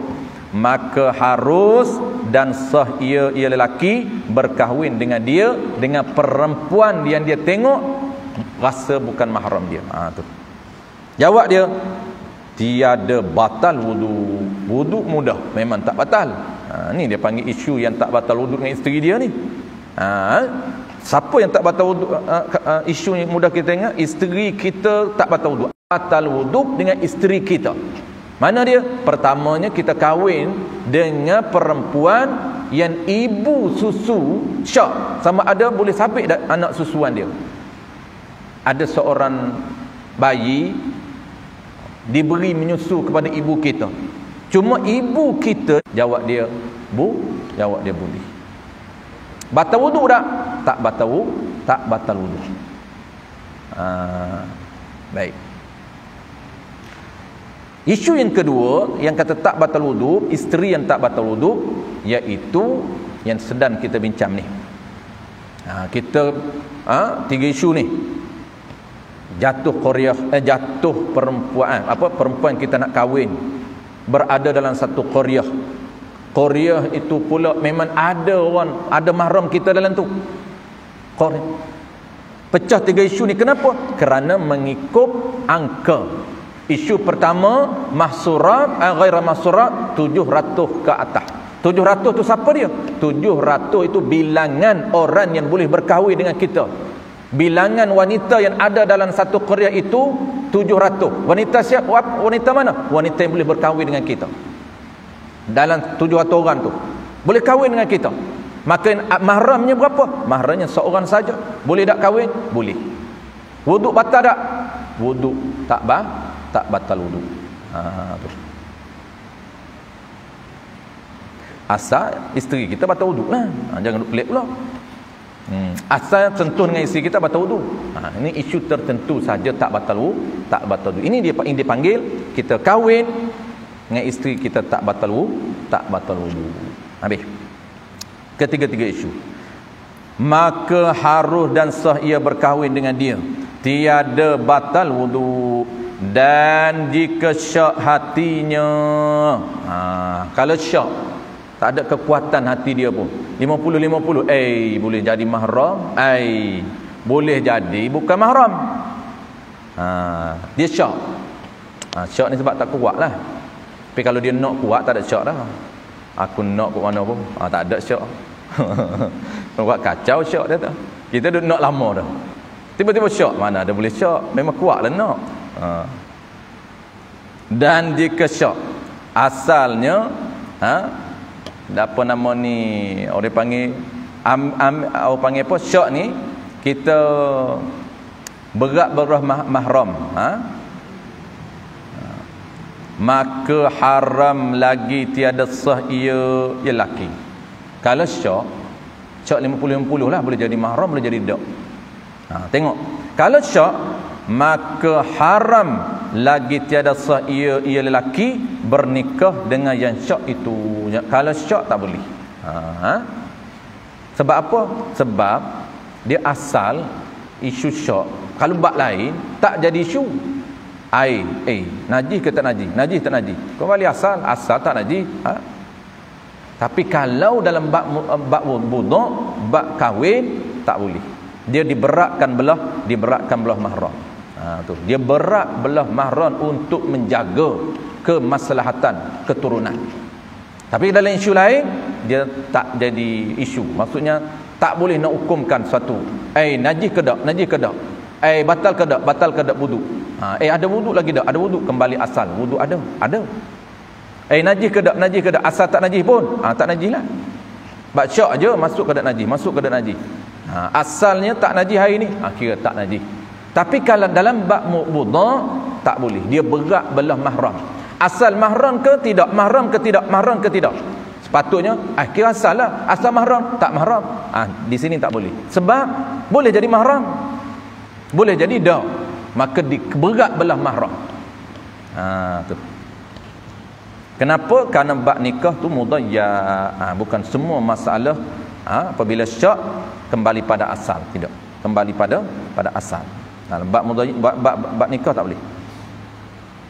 maka harus dan sah ia lelaki berkahwin dengan dia dengan perempuan yang dia tengok rasa bukan mahram dia. Tu. Jawab dia, tiada batal wudu. Wudu mudah, memang tak batal. Ni dia panggil isu yang tak batal wudu dengan isteri dia ni. Siapa yang tak batal wudu? Isu yang mudah kita ingat, isteri kita tak batal wudu. Batal wudu dengan isteri kita. Mana dia? Pertamanya kita kahwin dengan perempuan yang ibu susu syak, sama ada boleh sabit anak susuan dia. Ada seorang bayi diberi menyusu kepada ibu kita, cuma ibu kita jawab dia jawab dia boleh. Batal wudu tak? Tak batal wudu. Baik. Isu yang kedua yang kata tak batal wudu, isteri yang tak batal wudu, iaitu yang sedang kita bincang ni. Kita tiga isu ni. Jatuh qaryah, jatuh perempuan, perempuan kita nak kahwin berada dalam satu qaryah. Qaryah itu pula memang ada orang, ada mahram kita dalam tu. Qaryah. Pecah tiga isu ni, kenapa? Kerana mengikut angka. Isu pertama, mahsurat, ghaira mahsurat, 700 ke atas. 700 tu siapa dia? 700 itu bilangan orang yang boleh berkahwin dengan kita. Bilangan wanita yang ada dalam satu qaryah itu 700. Wanita siapa? Wanita mana? Wanita yang boleh berkahwin dengan kita. Dalam 700 orang tu boleh kahwin dengan kita. Maka mahramnya berapa? Mahramnya seorang saja. Boleh tak kahwin? Boleh. Wuduk batal tak? Wuduk tak batal wuduk. Tu. Asal isteri kita batal wuduk lah. Jangan duk pelik pula. Asal sentuh dengan isteri kita batal wuduk. Ini isu tertentu saja tak batal wuduk. Ini dia dipanggil kita kahwin dengan isteri kita tak batal wuduk. Habis. Ketiga-tiga isu. Maka harus dan sah ia berkahwin dengan dia. Tiada batal wuduk. Dan jika syak hatinya, kalau syak tak ada kekuatan hati dia pun 50-50, boleh jadi mahram, boleh jadi bukan mahram. Dia syak. Syak ni sebab tak kuat lah. Tapi kalau dia nak kuat, tak ada syak dah. Aku nak kat mana pun, tak ada syak. Buat kacau syak dia tak. Kita dah nak lama dah, tiba-tiba syak, mana ada boleh syak. Memang kuat lah nak. Dan jika syak asalnya apa nama ni, orang panggil orang panggil apa, syak ni kita berat mahram, maka haram lagi tiada sah ia lelaki. Kalau syak 50-50 lah, boleh jadi mahram, boleh jadi dak. Tengok, kalau syak maka haram lagi tiada sah ia lelaki bernikah dengan yang syak itu. Kalau syak tak boleh. Sebab apa? Sebab dia asal isu syak. Kalau bab lain tak jadi isu. Najis ke tak najis? Najis tak najis? Kembali asal tak najis. Tapi kalau dalam bab wudu', bab kahwin, tak boleh. Dia diberatkan belah mahram. Tu. Dia berat belah mahram untuk menjaga kemaslahatan keturunan. Tapi dalam isu lain dia tak jadi isu. Maksudnya tak boleh nak hukumkan satu. Najis ke tak? Najis ke tak? Batal ke tak? Batal ke tak wudu? Ada wudu lagi tak? Ada wudu, kembali asal. Wudu ada. Najis ke tak? Najis ke tak? Asal tak najis pun. Tak najis lah. Bab syak aja masuk ke tak najis? Masuk ke tak najis? Asalnya tak najis hari ni, kira tak najis. Tapi kalau dalam bab wudu' tak boleh. Dia berat belah mahram. Asal mahram ke tidak? Mahram ke tidak? Mahram ke tidak? Sepatutnya kira asal lah. Asal mahram, tak mahram. Di sini tak boleh. Sebab boleh jadi mahram, boleh jadi dak. Maka berat belah mahram. Tu. Kenapa? Kerana bab nikah tu mudayya. Bukan semua masalah apabila syak kembali pada asal, tidak. Kembali pada asal. Bab nikah tak boleh.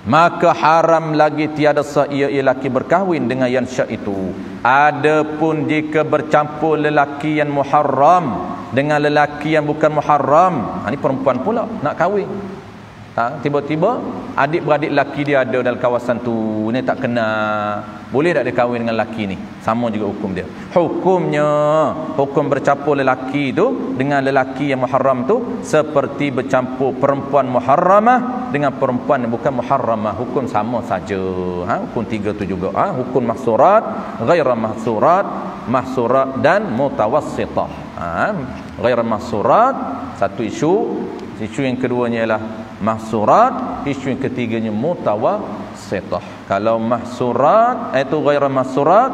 Maka haram lagi tiada sah ia lelaki berkahwin dengan yang syak itu. Adapun jika bercampur lelaki yang muharram dengan lelaki yang bukan muharram, ini perempuan pula nak kahwin. Tiba-tiba adik-beradik lelaki dia ada dalam kawasan tu, ni tak kena, boleh tak dia kahwin dengan lelaki ni? Sama juga hukum dia. Hukum bercampur lelaki tu dengan lelaki yang muharram tu seperti bercampur perempuan muharramah dengan perempuan yang bukan muharramah, hukum sama saja. Hukum tiga tu juga. Hukum mahsurat, ghaira mahsurat, mahsurat dan mutawassitah. Ghaira mahsurat satu isu yang keduanya ialah mahsurat, isu yang ketiganya mutawassitah. Kalau mahsurat itu ghaira mahsurat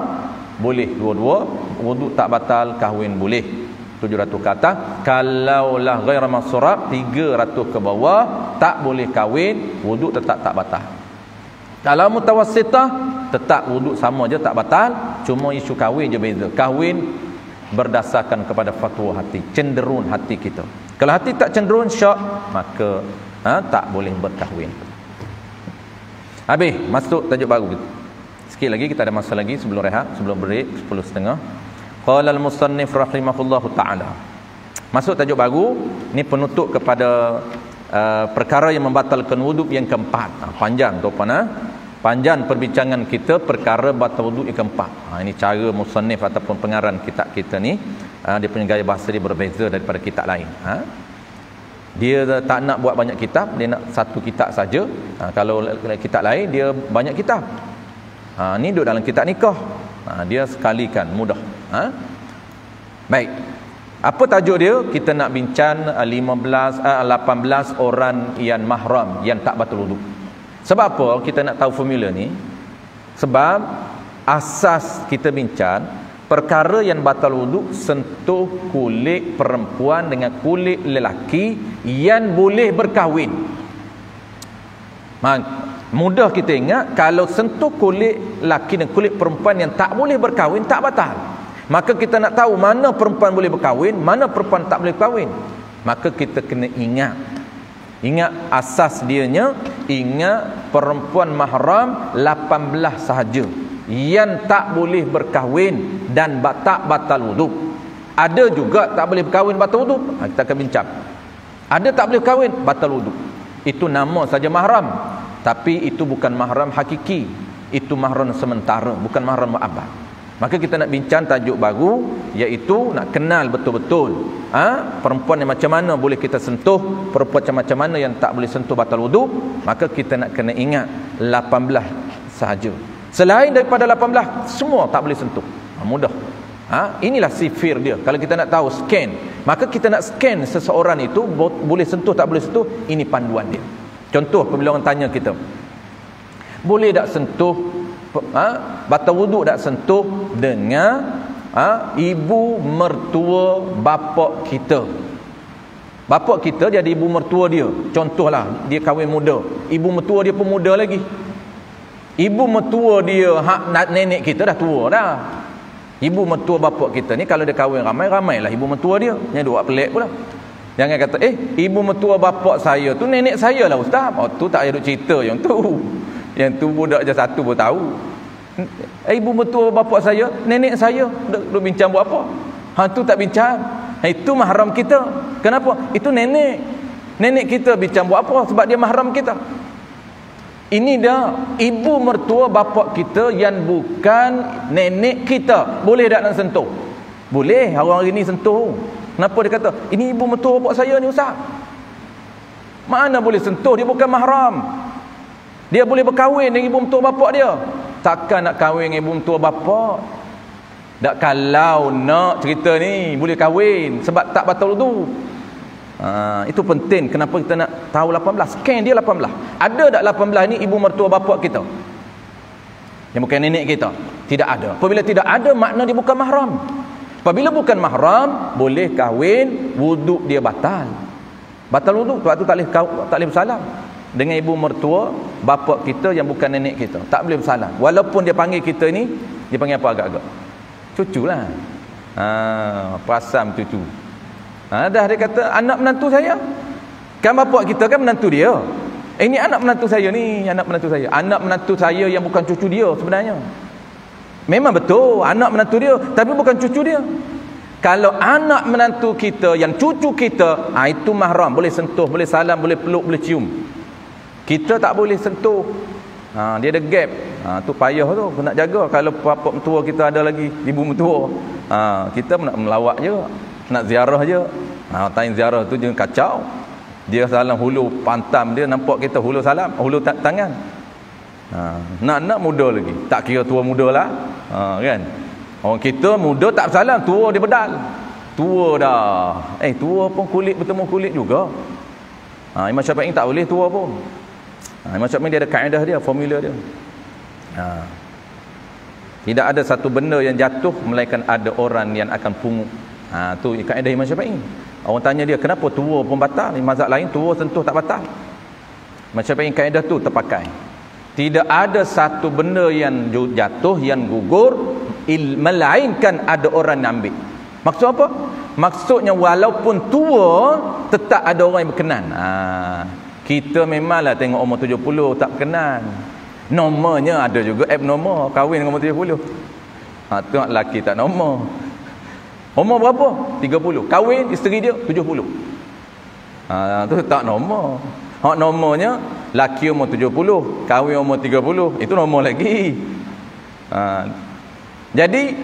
boleh dua-dua, wuduk tak batal, kahwin boleh 700 ke atas. Kalaulah ghaira mahsurat 300 ke bawah tak boleh kahwin, wuduk tetap tak batal. Kalau mutawassitah tetap wuduk sama je tak batal, cuma isu kahwin je beza. Kahwin berdasarkan kepada fatwa hati, cenderung hati kita. Kalau hati tak cenderung syak, maka tak boleh berkahwin. Habis masuk tajuk baru. Sikit lagi, kita ada masa lagi sebelum rehat, sebelum break 10.30. Qala al-musannif rahimahullahu ta'ala. Masuk tajuk baru, ni penutup kepada perkara yang membatalkan wuduk yang keempat. Panjang tu apa panjang perbincangan kita perkara batal wuduk yang keempat. Ini cara musannif ataupun pengarang kitab kita ni, dia punya gaya bahasa dia berbeza daripada kitab lain. Dia tak nak buat banyak kitab, dia nak satu kitab saja. Kalau kitab lain dia banyak kitab. Ni duduk dalam kitab nikah. Dia sekalikan mudah. Baik. Apa tajuk dia? Kita nak bincang 18 orang yang mahram yang tak batal wuduk. Sebab apa kita nak tahu formula ni? Sebab asas kita bincang perkara yang batal wuduk sentuh kulit perempuan dengan kulit lelaki yang boleh berkahwin. Mudah kita ingat, kalau sentuh kulit lelaki dan kulit perempuan yang tak boleh berkahwin, tak batal. Maka kita nak tahu mana perempuan boleh berkahwin, mana perempuan tak boleh berkahwin. Maka kita kena ingat asas dianya, ingat perempuan mahram 18 sahaja yang tak boleh berkahwin dan tak batal wuduk. Ada juga tak boleh berkahwin batal wuduk. Kita akan bincang. Ada tak boleh berkahwin batal wuduk. Itu nama saja mahram, tapi itu bukan mahram hakiki. Itu mahram sementara, bukan mahram mu'abbad. Maka kita nak bincang tajuk baru, iaitu nak kenal betul-betul perempuan yang macam mana boleh kita sentuh, perempuan macam mana yang tak boleh sentuh batal wuduk. Maka kita nak kena ingat 18 sahaja. Selain daripada 18, semua tak boleh sentuh. Mudah. Inilah sifir dia. Kalau kita nak tahu scan, maka kita nak scan seseorang itu boleh sentuh tak boleh sentuh. Ini panduan dia. Contoh, apabila orang tanya kita, boleh tak sentuh, batal wuduk tak sentuh dengan ibu mertua bapa kita. Bapa kita jadi ibu mertua dia. Contohlah, dia kahwin muda, ibu mertua dia pun muda lagi. Ibu mertua dia nenek kita dah tua dah. Ibu mertua bapa kita ni kalau dia kahwin ramai-ramailah ibu mertua dia. Yang dua pelik pula. Jangan kata ibu mertua bapa saya tu nenek saya lah ustaz. Tu tak payah duk cerita yang tu. Yang tu budak je satu pun tahu. Ibu mertua bapa saya, nenek saya, duk bincang buat apa? Tu tak bincang. Itu mahram kita. Kenapa? Itu nenek. Nenek kita bincang buat apa? Sebab dia mahram kita. Ini dah ibu mertua bapa kita yang bukan nenek kita. Boleh tak nak sentuh? Boleh. Orang hari ni sentuh. Kenapa dia kata ini ibu mertua bapa saya ni ustaz? Mana boleh sentuh? Dia bukan mahram. Dia boleh berkahwin dengan ibu mertua bapa dia. Takkan nak kahwin dengan ibu mertua bapa? Tak, kalau nak cerita ni boleh kahwin sebab tak batal wuduk. Itu penting. Kenapa kita nak tahu 18? Scan dia 18. Ada tak 18 ni ibu mertua bapa kita? Yang bukan nenek kita? Tidak ada. Apabila tidak ada, makna dia bukan mahram. Apabila bukan mahram, boleh kahwin, wuduk dia batal. Batal wuduk, waktu tak boleh bersalam dengan ibu mertua bapa kita yang bukan nenek kita. Tak boleh bersalam. Walaupun dia panggil kita ni, dia panggil apa agak-agak? Cuculah. Pasam cucu. Dah dia kata anak menantu saya. Kan bapak kita kan menantu dia. Ini anak menantu saya ni, anak menantu saya. Anak menantu saya yang bukan cucu dia sebenarnya. Memang betul anak menantu dia, tapi bukan cucu dia. Kalau anak menantu kita yang cucu kita, itu mahram, boleh sentuh, boleh salam, boleh peluk, boleh cium. Kita tak boleh sentuh. Dia ada gap. Tu payah tu, nak jaga. Kalau bapa mentua kita ada lagi, ibu mentua, kita nak melawat je, nak ziarah je. Time ziarah tu jangan kacau. Dia salam hulu pantam dia, nampak kita hulu salam, hulu tangan. Nak muda lagi, tak kira tua muda lah. Kan, orang kita muda tak salam, tua dia bedal, tua dah. Tua pun kulit bertemu kulit juga. Imam Syafi'i tak boleh tua pun. Imam Syafi'i dia ada kaedah dia, formula dia. Tidak ada satu benda yang jatuh melainkan ada orang yang akan pungut. Tu kaedah Imam Syafi'i. Orang tanya dia, kenapa tua pun batal? Mazhab lain tua sentuh tak batal. Imam Syafi'i kaedah tu terpakai. Tidak ada satu benda yang jatuh, yang gugur, melainkan ada orang yang ambil. Maksud apa? Maksudnya walaupun tua, tetap ada orang yang berkenan. Kita memanglah tengok umur 70 tak berkenan. Nomornya ada juga abnormal, kahwin dengan umur 70. Tengok lelaki tak normal. Umur berapa? 30. Kahwin isteri dia 70. Tu tak normal. Hak normalnya laki umur 70, kahwin umur 30, itu normal lagi. Jadi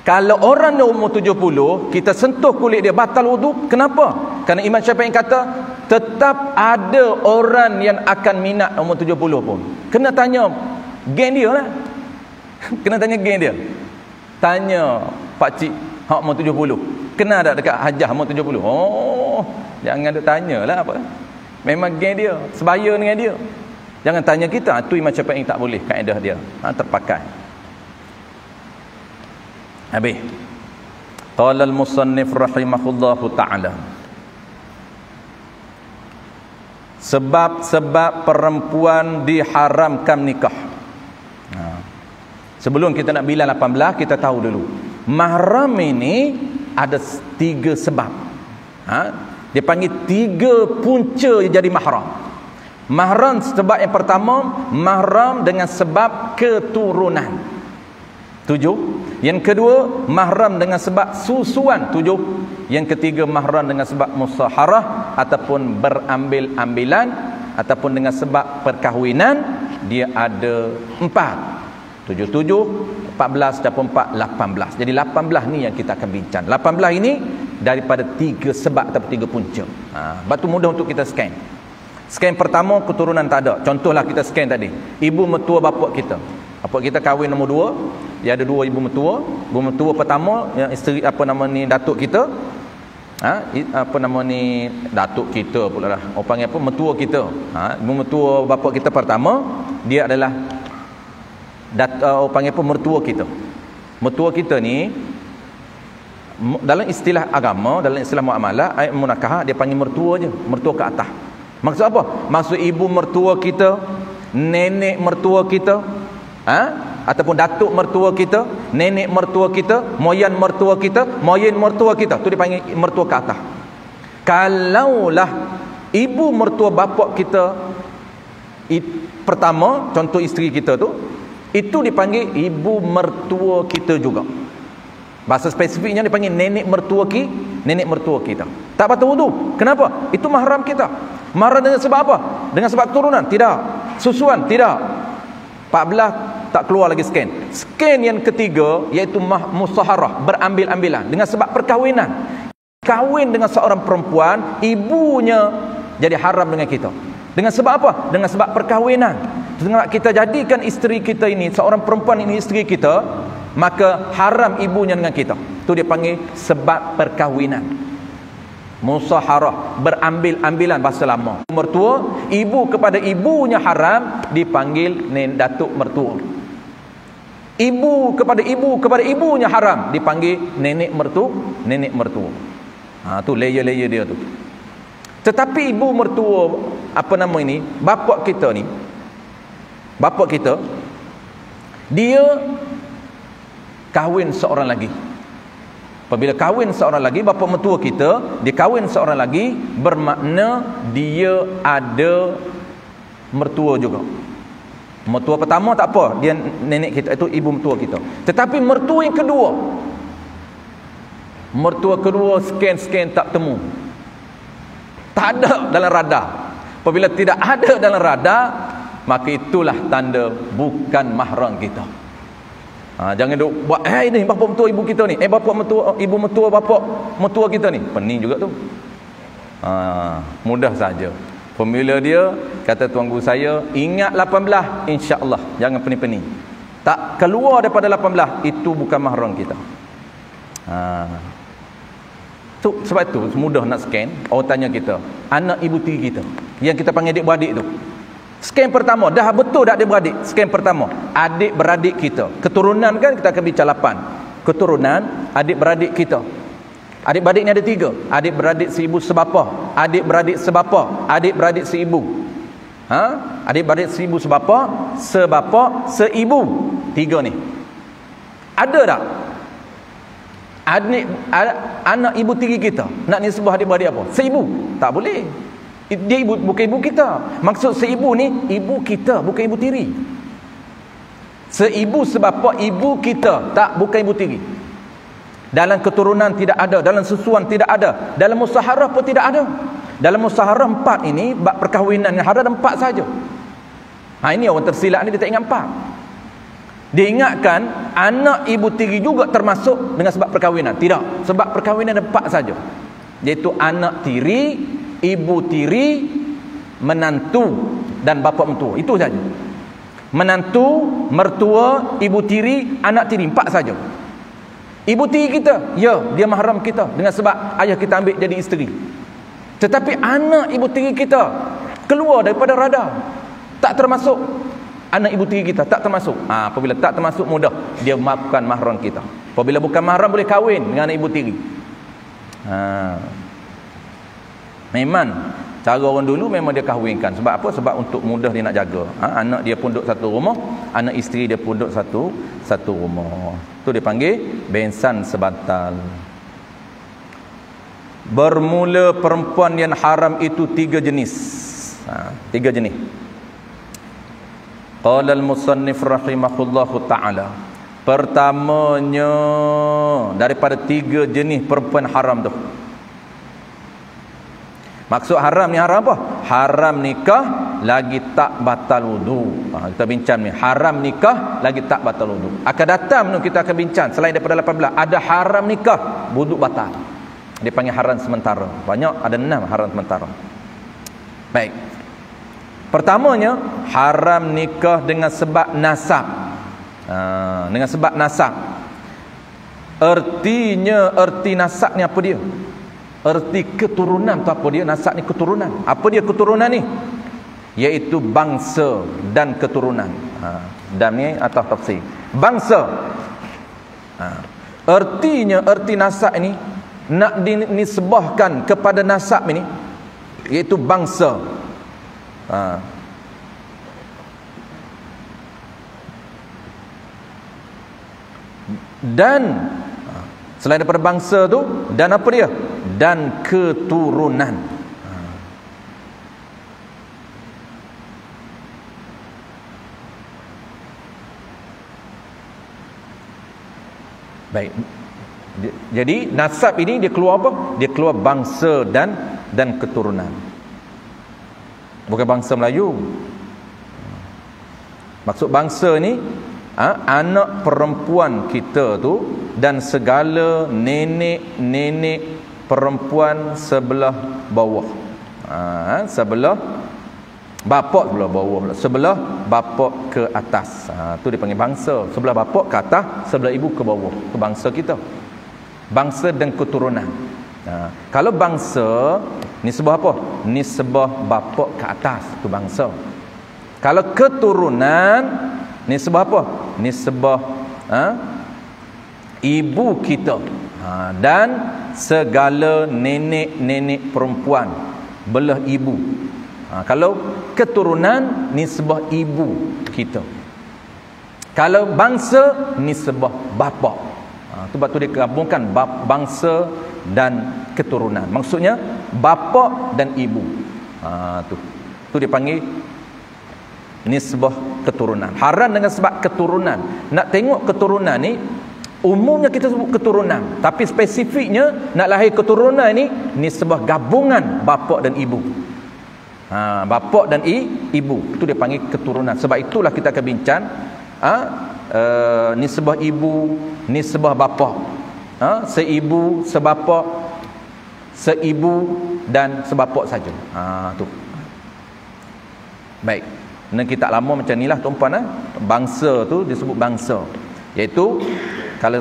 kalau orang dah umur 70, kita sentuh kulit dia batal wudu. Kenapa? Kerana Imam Syafi'i kata tetap ada orang yang akan minat umur 70 pun. Kena tanya geng dia lah. Kena tanya geng dia. Tanya pakcik hak umur 70. Kena tak dekat hajah umur 70? Oh, jangan ada tanyalah apa. Memang geng dia, sebaya dengan dia. Jangan tanya kita. Tu Imam Syafi'i tak boleh, kaedah dia. Terpakai. Habis. Qala al-musannif rahimahullahu ta'ala. Sebab-sebab perempuan diharamkan nikah. Sebelum kita nak bilang 18, kita tahu dulu. Mahram ini ada 3 sebab. Dia panggil 3 punca yang jadi mahram. Mahram sebab yang pertama, mahram dengan sebab keturunan. 7. Yang kedua, mahram dengan sebab susuan. 7. Yang ketiga, mahram dengan sebab musaharah ataupun berambil-ambilan ataupun dengan sebab perkahwinan. Dia ada 4. 7, 14 dan 4, 18. Jadi 18 ni yang kita akan bincang. 18 ini daripada 3 sebab atau 3 punca. Sebab tu mudah untuk kita scan. Scan pertama, keturunan tak ada. Contohlah kita scan tadi, ibu mertua bapak kita. Bapak kita kahwin nombor 2, dia ada 2 ibu mertua. Ibu mertua pertama yang isteri datuk kita. Apa nama ni, datuk kita pula lah. Orang panggil apa, mertua kita. Ibu mertua bapak kita pertama, dia adalah orang panggil apa, mertua kita. Mertua kita ni dalam istilah agama, dalam istilah muamalah, ayat munakahah, dia panggil mertua je, mertua ke atas. Maksud apa? Maksud ibu mertua kita, nenek mertua kita, ataupun datuk mertua kita, nenek mertua kita, moyang mertua kita, moyang mertua kita, tu dipanggil mertua ke atas. Kalaulah ibu mertua bapak kita pertama, contoh isteri kita tu, itu dipanggil ibu mertua kita juga. Bahasa spesifiknya dipanggil nenek mertua kita. Tak patut wudu. Kenapa? Itu mahram kita. Mahram dengan sebab apa? Dengan sebab keturunan? Tidak. Susuan? Tidak. 14 tak keluar lagi scan. Scan yang ketiga iaitu musaharah, berambil-ambilan dengan sebab perkahwinan. Kahwin dengan seorang perempuan, ibunya jadi haram dengan kita. Dengan sebab apa? Dengan sebab perkahwinan. Dengan kita jadikan isteri kita ini, seorang perempuan ini isteri kita, maka haram ibunya dengan kita. Itu dia panggil sebab perkahwinan. Musaharah, berambil-ambilan bahasa lama. Mertua, ibu kepada ibunya haram, dipanggil datuk mertua. Ibu kepada ibunya haram, dipanggil nenek mertua. Tu layer-layer dia tu. Tetapi ibu mertua bapak kita dia kahwin seorang lagi. Apabila kahwin seorang lagi, bapa mertua kita, dia kahwin seorang lagi, bermakna dia ada mertua juga. Mertua pertama tak apa, dia nenek kita, itu ibu mertua kita. Tetapi mertua yang kedua, scan tak temu. Tak ada dalam radar. Apabila tidak ada dalam radar, maka itulah tanda bukan mahram kita. Jangan duk buat ini bapa mertua ibu kita ni, bapa mertua ibu mertua bapa mertua kita ni, pening juga tu. Mudah saja. Formula dia, kata tuan guru saya, ingat 18, insya-Allah, jangan pening-pening. Tak keluar daripada 18, itu bukan mahram kita. Sebab tu mudah nak scan. Orang tanya kita, anak ibu tiri kita yang kita panggil adik-beradik tu, scan pertama, dah betul tak adik-beradik? Scan pertama, adik-beradik kita. Keturunan kan kita akan bincang 8. Keturunan adik-beradik kita. Adik-beradik ni ada 3. Adik-beradik seibu sebapa, adik-beradik sebapa, adik-beradik seibu. Adik-beradik seibu sebapa, seibu. 3 ni. Ada tak? Anak ibu tiri kita nak nisbah adik-beradik apa? Seibu. Tak boleh. Dia ibu, bukan ibu kita. Maksud seibu ni ibu kita, bukan ibu tiri. Seibu sebapa ibu kita, tak, bukan ibu tiri. Dalam keturunan tidak ada, dalam susuan tidak ada, dalam musyaharah pun tidak ada. Dalam musyaharah 4 ini, bab perkahwinan yang ada 4 saja. Ini orang tersilap ni, dia tak ingat 4. Dia ingatkan anak ibu tiri juga termasuk dengan sebab perkahwinan. Tidak, sebab perkahwinan ada 4 saja, iaitu anak tiri, ibu tiri, menantu dan bapa mentua. Itu saja. Menantu, mertua, ibu tiri, anak tiri, 4 saja. Ibu tiri kita, ya, dia mahram kita dengan sebab ayah kita ambil jadi isteri. Tetapi anak ibu tiri kita keluar daripada radar, tak termasuk. Anak ibu tiri kita tak termasuk. Apabila tak termasuk, mudah dia bukan mahram kita. Apabila bukan mahram, boleh kahwin dengan anak ibu tiri. Memang cara orang dulu memang dia kahwinkan. Sebab apa? Sebab untuk mudah dia nak jaga. Anak dia pun duduk satu rumah, anak isteri dia pun duduk satu rumah. Tu dia panggil bensan sebatal. Bermula perempuan yang haram itu 3 jenis. 3 jenis. Qala al-musannif rahimahullahu ta'ala, pertamanya daripada 3 jenis perempuan haram tu. Maksud haram ni haram apa? Haram nikah lagi tak batal wudu. Kita bincang ni, haram nikah lagi tak batal wudu. Akan datang tu kita akan bincang selain daripada 18, ada haram nikah wudu batal. Dia panggil haram sementara. Banyak, ada 6 haram sementara. Baik. Pertamanya, haram nikah dengan sebab nasab. Dengan sebab nasab. Erti nasab ni apa dia? Erti keturunan tu apa dia? Nasab ni keturunan. Apa dia keturunan ni? Iaitu bangsa dan keturunan. Dan ni atas tafsir. Bangsa. Erti nasab ni nak dinisbahkan kepada nasab ini, iaitu bangsa. Dan selain daripada bangsa tu, dan apa dia? Dan keturunan. Baik. Jadi nasab ini dia keluar apa? Dia keluar bangsa dan keturunan. Bukan bangsa Melayu. Maksud bangsa ni anak perempuan kita tu dan segala nenek perempuan sebelah bawah. Sebelah bapak sebelah bawah, sebelah bapak ke atas. Tu dia panggil bangsa. Sebelah bapak ke atas, sebelah ibu ke bawah. Tu bangsa kita. Bangsa dan keturunan. Kalau bangsa nisbah apa? Nisbah bapak ke atas, tu bangsa. Kalau keturunan nisbah apa? Nisbah ibu kita. Dan segala nenek perempuan belah ibu. Kalau keturunan nisbah ibu kita. Kalau bangsa nisbah bapa. Sebab tu dia gabungkan bangsa dan keturunan. Maksudnya bapa dan ibu. Tu dia panggil nisbah keturunan. Haram dengan sebab keturunan. Nak tengok keturunan ni, umumnya kita sebut keturunan, tapi spesifiknya nak lahir keturunan ni nisbah gabungan bapa dan ibu. Bapa dan ibu, itu dia panggil keturunan. Sebab itulah kita akan bincang nisbah ibu, nisbah bapa, seibu, sebapa, seibu dan sebapak saja. Tu. Baik. Dan kita lama macam inilah tuan-puan, bangsa tu disebut bangsa. Iaitu kalau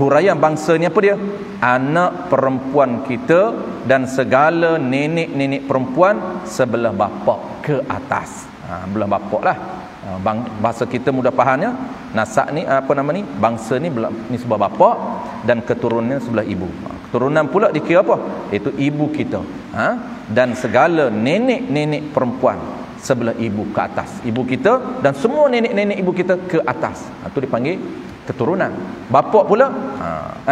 huraian bangsa ni apa dia? Anak perempuan kita dan segala nenek-nenek perempuan sebelah bapa ke atas. Belah bapa lah. Bahasa kita mudah fahamnya, nasab ni apa nama ni? Bangsa ni sebelah bapa dan keturunannya sebelah ibu. Keturunan pula dikira apa? Itu ibu kita. Dan segala nenek-nenek perempuan sebelah ibu ke atas. Ibu kita dan semua nenek-nenek ibu kita ke atas. Itu dipanggil keturunan. Bapa pula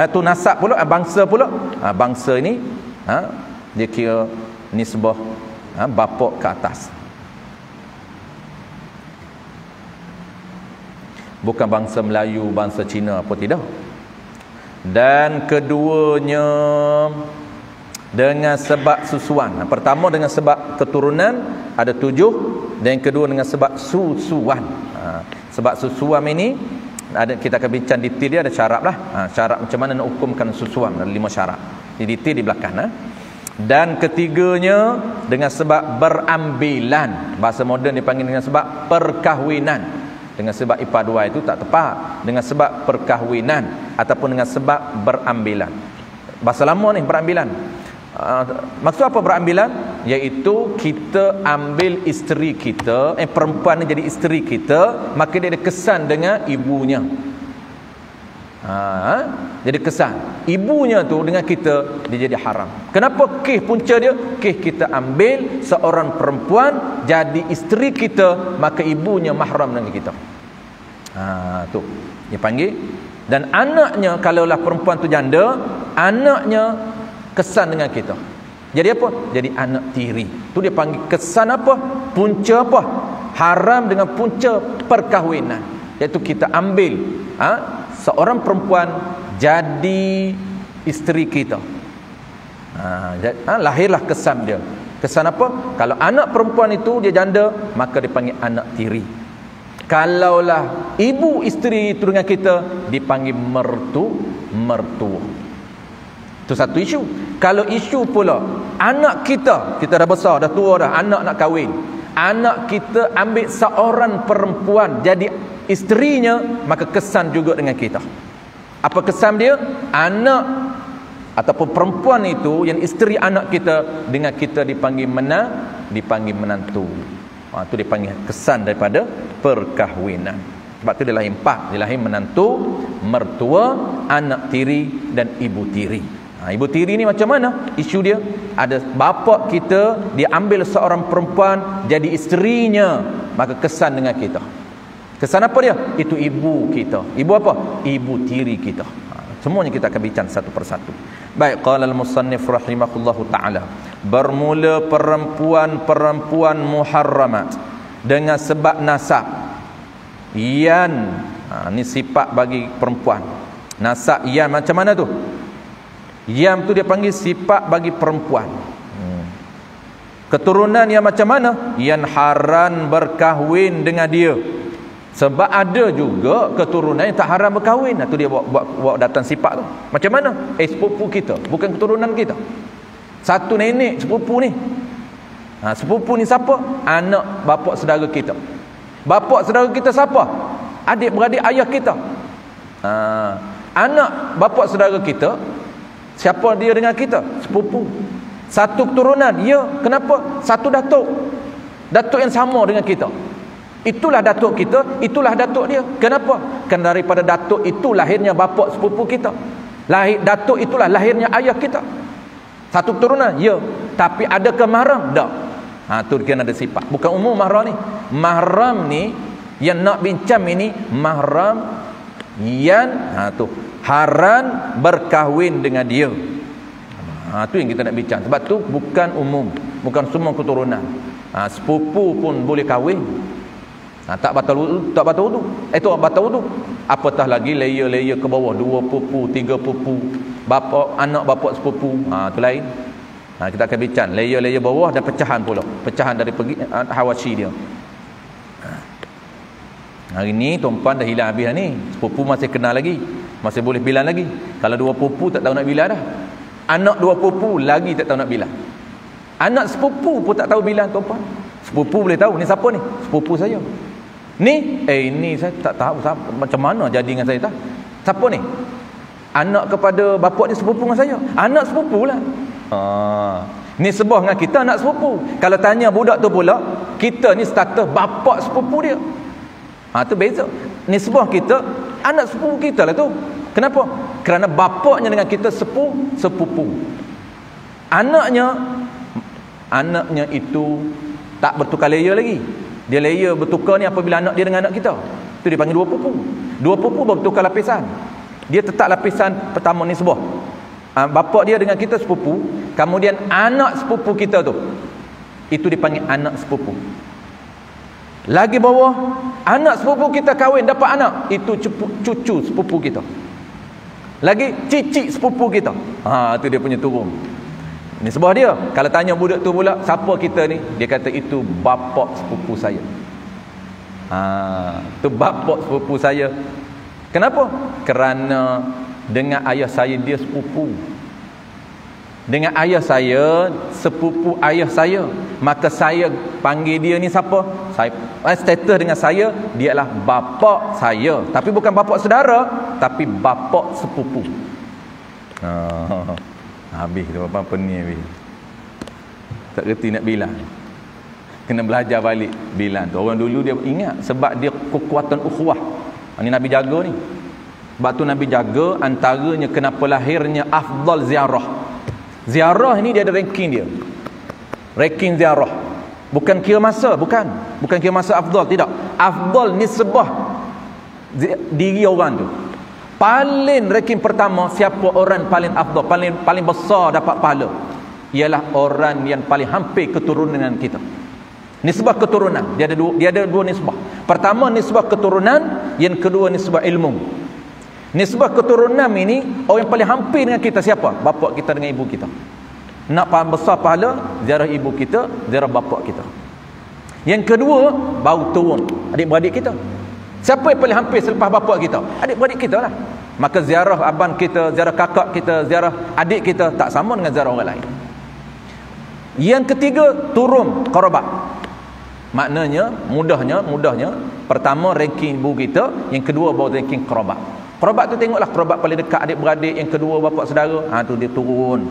tu nasab pula, bangsa pula. Bangsa ni dia kira nisbah bapa ke atas. Bukan bangsa Melayu, bangsa Cina apa tidak. Dan keduanya dengan sebab susuan. Pertama dengan sebab keturunan ada 7, dan yang kedua dengan sebab susuan. Sebab susuan ini ada, kita akan bincang detail dia, ada syarat lah. Syarat macam mana nak hukumkan susuan, ada 5 syarat. Di detail di belakang. Dan ketiganya dengan sebab berambilan. Bahasa moden dipanggil dengan sebab perkahwinan. Dengan sebab ipaduai itu tak tepat. Dengan sebab perkahwinan ataupun dengan sebab berambilan. Bahasa lama ni berambilan. Maksud apa berambilan? Iaitu kita ambil isteri kita, perempuan ni jadi isteri kita, maka dia ada kesan dengan ibunya. Jadi kesan ibunya tu dengan kita, dia jadi haram. Kenapa? Kes punca dia, kes kita ambil seorang perempuan jadi isteri kita, maka ibunya mahram dengan kita. Tu dia panggil. Dan anaknya, kalaulah perempuan tu janda, anaknya kesan dengan kita. Jadi apa? Jadi anak tiri. Tu dia panggil kesan apa? Punca apa? Haram dengan punca perkahwinan. Iaitu kita ambil seorang perempuan jadi isteri kita. Lahirlah kesan dia. Kesan apa? Kalau anak perempuan itu dia janda, maka dipanggil anak tiri. Kalaulah ibu isteri itu dengan kita, dipanggil mertua. Itu satu isu. Kalau isu pula anak kita dah besar, dah tua dah, anak nak kahwin, anak kita ambil seorang perempuan jadi isterinya, maka kesan juga dengan kita. Apa kesan dia? Anak ataupun perempuan itu yang isteri anak kita dengan kita dipanggil menantu. Itu dipanggil kesan daripada perkahwinan. Sebab tu dia lahir 4. Dia lahir menantu, mertua, anak tiri dan ibu tiri. Ibu tiri ni macam mana isu dia? Ada bapa kita, dia ambil seorang perempuan jadi isterinya, maka kesan dengan kita. Kesan apa dia? Itu ibu kita. Ibu apa? Ibu tiri kita. Semuanya kita akan bincang satu persatu. Baik, qala al-musannif rahimahullahu ta'ala, bermula perempuan-perempuan muharramat dengan sebab nasab. Yan, ni sifat bagi perempuan. Nasab yan macam mana tu? Yan tu dia panggil sifat bagi perempuan. Keturunan yang macam mana? Yang haram berkahwin dengan dia. Sebab ada juga keturunan yang tak haram berkahwin. Itu dia bawa datang sifat tu. Macam mana? Sepupu kita, bukan keturunan kita. Satu nenek sepupu ni. Sepupu ni siapa? Anak bapa saudara kita. Bapa saudara kita siapa? Adik-beradik ayah kita. Anak bapa saudara kita, siapa dia dengan kita? Sepupu. Satu keturunan. Ya, kenapa? Satu datuk. Datuk yang sama dengan kita. Itulah datuk kita, itulah datuk dia. Kenapa? Kerana daripada datuk itu lahirnya bapa sepupu kita. Datuk itulah lahirnya ayah kita. Satu keturunan, ya. Tapi adakah mahram? Tak. Tu kena ada sifat. Bukan umum mahram ni. Mahram ni yang nak bincang ini mahram yang haram berkahwin dengan dia. Tu yang kita nak bincang. Sebab tu bukan umum, bukan semua keturunan. Sepupu pun boleh kahwin. Tak batal wudu, itu batal wudu. Apatah lagi layer-layer ke bawah, 2 pupu, 3 pupu, anak bapa sepupu. Tu lain. Kita akan bincang layer-layer bawah dan pecahan pula. Pecahan dari hawashi dia. Hari ni tuan-puan dah hilang habis ni. Sepupu masih kenal lagi, masih boleh bilang lagi. Kalau 2 pupu tak tahu nak bilang dah. Anak dua pupu lagi tak tahu nak bilang. Anak sepupu pun tak tahu bilang tuan-tuan. Sepupu boleh tahu, ni siapa ni? Sepupu saya. Ni, ni saya tak tahu macam mana jadi dengan saya tak. Siapa ni? Anak kepada bapak ni sepupu dengan saya. Anak sepupu lah. Ni sebab dengan kita anak sepupu. Kalau tanya budak tu pula, kita ni status bapak sepupu dia. Tu beza. Ni sebab kita anak sepupu kita lah tu. Kenapa? Kerana bapaknya dengan kita sepupu. Anaknya itu tak bertukar layer lagi. Dia layer bertukar ni apabila anak dia dengan anak kita. Itu dia panggil dua pupu. Dua pupu bertukar lapisan. Dia tetap lapisan pertama nisbah. Bapak dia dengan kita sepupu, kemudian anak sepupu kita tu, itu dipanggil anak sepupu. Lagi bawah, anak sepupu kita kahwin dapat anak, itu cucu sepupu kita. Lagi cicit sepupu kita. Itu dia punya turun. Ini sebab dia. Kalau tanya budak tu pula, siapa kita ni? Dia kata itu bapak sepupu saya. Itu bapak sepupu saya. Kenapa? Kerana dengan ayah saya dia sepupu. Dengan ayah saya sepupu ayah saya. Maka saya panggil dia ni siapa? Status dengan saya, dia adalah bapak saya. Tapi bukan bapak saudara, tapi bapak sepupu. Habis tu apa ni habis. Tak reti nak bilang. Kena belajar balik bilang tu. Orang dulu dia ingat sebab dia kekuatan ukhuwah. Ini Nabi jaga ni. Sebab tu Nabi jaga antaranya kenapa lahirnya afdal ziarah. Ziarah ni dia ada ranking dia. Ranking ziarah. Bukan kira masa, bukan kira masa afdal, tidak. Afdal nisbah diri orang tu. Paling ranking pertama, siapa orang paling afdal, paling besar dapat pahala, ialah orang yang paling hampir keturunan dengan kita. Nisbah keturunan, dia ada dua nisbah. Pertama nisbah keturunan, yang kedua nisbah ilmu. Nisbah keturunan ini orang yang paling hampir dengan kita siapa? Bapak kita dengan ibu kita. Nak besar pahala, ziarah ibu kita, ziarah bapak kita. Yang kedua, baru turun adik-beradik kita. Siapa yang paling hampir selepas bapak kita? Adik-beradik kita lah. Maka ziarah abang kita, ziarah kakak kita, ziarah adik kita tak sama dengan ziarah orang lain. Yang ketiga, turun qarabat. Maknanya, mudahnya, pertama ranking ibu kita, yang kedua baru ranking qarabat. Qarabat tu tengoklah, qarabat paling dekat adik-beradik, yang kedua bapak saudara, tu dia turun.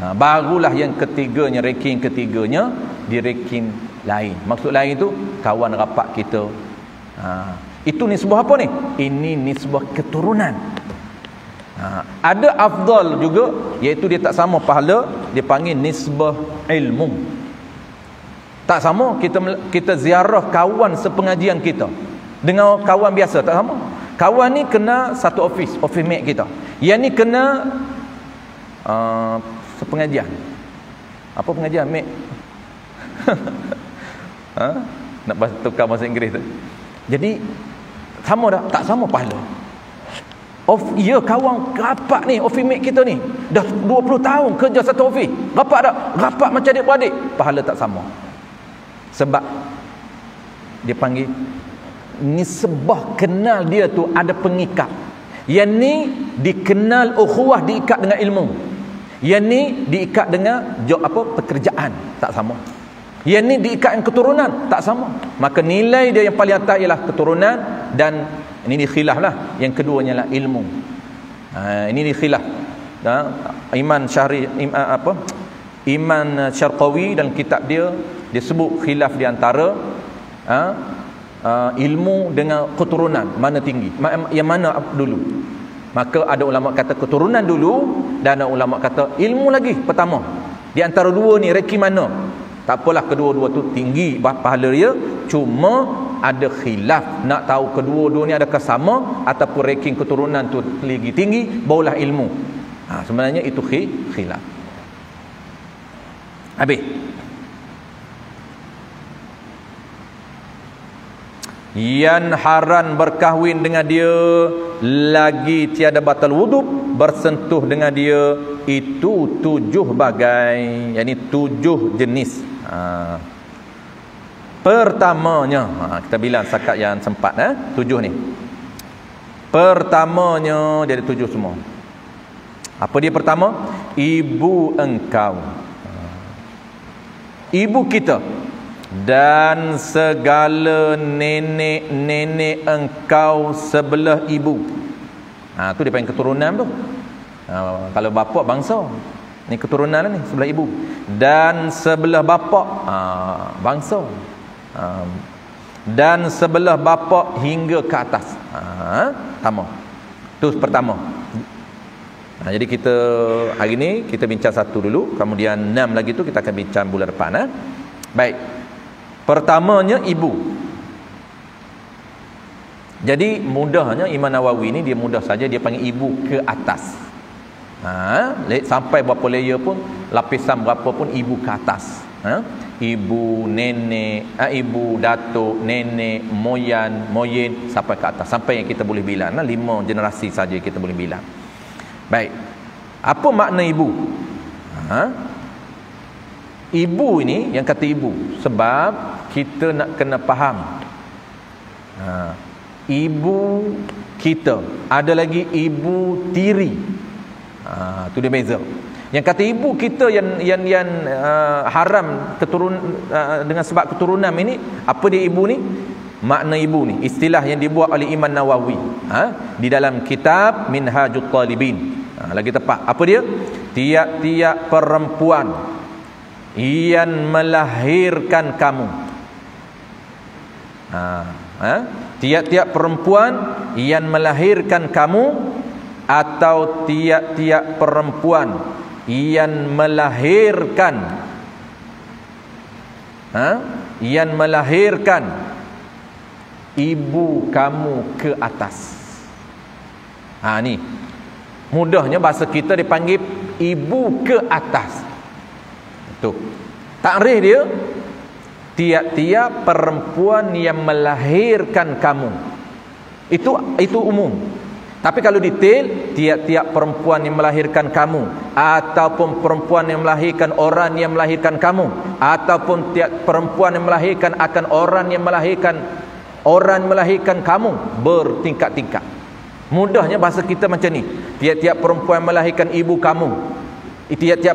Barulah yang ketiganya, ranking ketiganya di ranking lain. Maksud lain tu kawan rapat kita. Itu nisbah apa ni? Ini nisbah keturunan. Ada afdal juga, iaitu dia tak sama pahala, dia panggil nisbah ilmu. Tak sama kita ziarah kawan sepengajian kita dengan kawan biasa, tak sama. Kawan ni kena satu office mate kita. Yang ni kena sepengajian. Apa pengajian mate? Nak tukar bahasa Inggeris tu. Jadi sama dah? Tak sama pahala. Ya, kawan rapat ni, office mate kita ni dah 20 tahun kerja satu office. Rapat tak? Rapat macam adik-beradik. Pahala tak sama. Sebab dia panggil nisbah kenal dia tu ada pengikat. Yang ni dikenal ukhuwah, diikat dengan ilmu. Yang ni diikat dengan pekerjaan, tak sama. Yang ni diikat dengan keturunan, tak sama. Maka nilai dia yang paling atas ialah keturunan, dan ini khilaf lah. Yang keduanya lah ilmu. Ini khilaf. Iman Syarqawi dalam kitab dia sebut khilaf di antara ilmu dengan keturunan, mana tinggi, yang mana dulu. Maka ada ulama kata keturunan dulu, dan ada ulama kata ilmu lagi pertama. Di antara dua ni ranking mana? Tak apalah, kedua-dua tu tinggi pahala dia, cuma ada khilaf. Nak tahu kedua-dua ni adakah sama ataupun ranking keturunan tu lagi tinggi, barulah ilmu. Sebenarnya itu khilaf. Habis. Yang haram berkahwin dengan dia, lagi tiada batal wuduk, bersentuh dengan dia, itu 7 bagai, yakni 7 jenis. Pertamanya, kita bilang sakat yang sempat 7 ni. Pertamanya dia ada 7 semua. Apa dia pertama? Ibu engkau, ibu kita, dan segala nenek-nenek engkau sebelah ibu. Tu dia panggil keturunan tu. Kalau bapa bangsa, ni keturunan ni sebelah ibu. Dan sebelah bapa, bangsa. Dan sebelah bapa hingga ke atas. Sama. Tu pertama. Jadi kita hari ni kita bincang satu dulu, kemudian 6 lagi tu kita akan bincang bulan depan. Baik. Pertamanya ibu. Jadi mudahnya Imam Nawawi ni dia mudah saja, dia panggil ibu ke atas. Sampai berapa layer pun, lapisan berapa pun ibu ke atas. Ibu, nenek, ibu, datuk, nenek, moyan, moyen sampai ke atas, sampai yang kita boleh bilang 5 generasi saja kita boleh bilang. Baik. Apa makna ibu? Ibu ini yang kata ibu sebab kita nak kena faham. Ibu kita, ada lagi ibu tiri. Tu dia beza. Yang kata ibu kita yang haram dengan sebab keturunan ini, apa dia ibu ni? Makna ibu ni istilah yang dibuat oleh Imam Nawawi di dalam kitab Minhajut Talibin. Lagi tepat, apa dia? Tiap-tiap perempuan yang melahirkan kamu. Tiap-tiap perempuan yang melahirkan kamu, atau tiap-tiap perempuan yang melahirkan ibu kamu ke atas. Ni mudahnya bahasa kita dipanggil ibu ke atas. Itu takrif dia, tiap-tiap perempuan yang melahirkan kamu. Itu umum. Tapi kalau detail, tiap-tiap perempuan yang melahirkan kamu, ataupun perempuan yang melahirkan orang yang melahirkan kamu, ataupun tiap perempuan yang melahirkan akan orang yang melahirkan kamu, bertingkat-tingkat. Mudahnya bahasa kita macam ni. Tiap-tiap perempuan yang melahirkan ibu kamu, tiap-tiap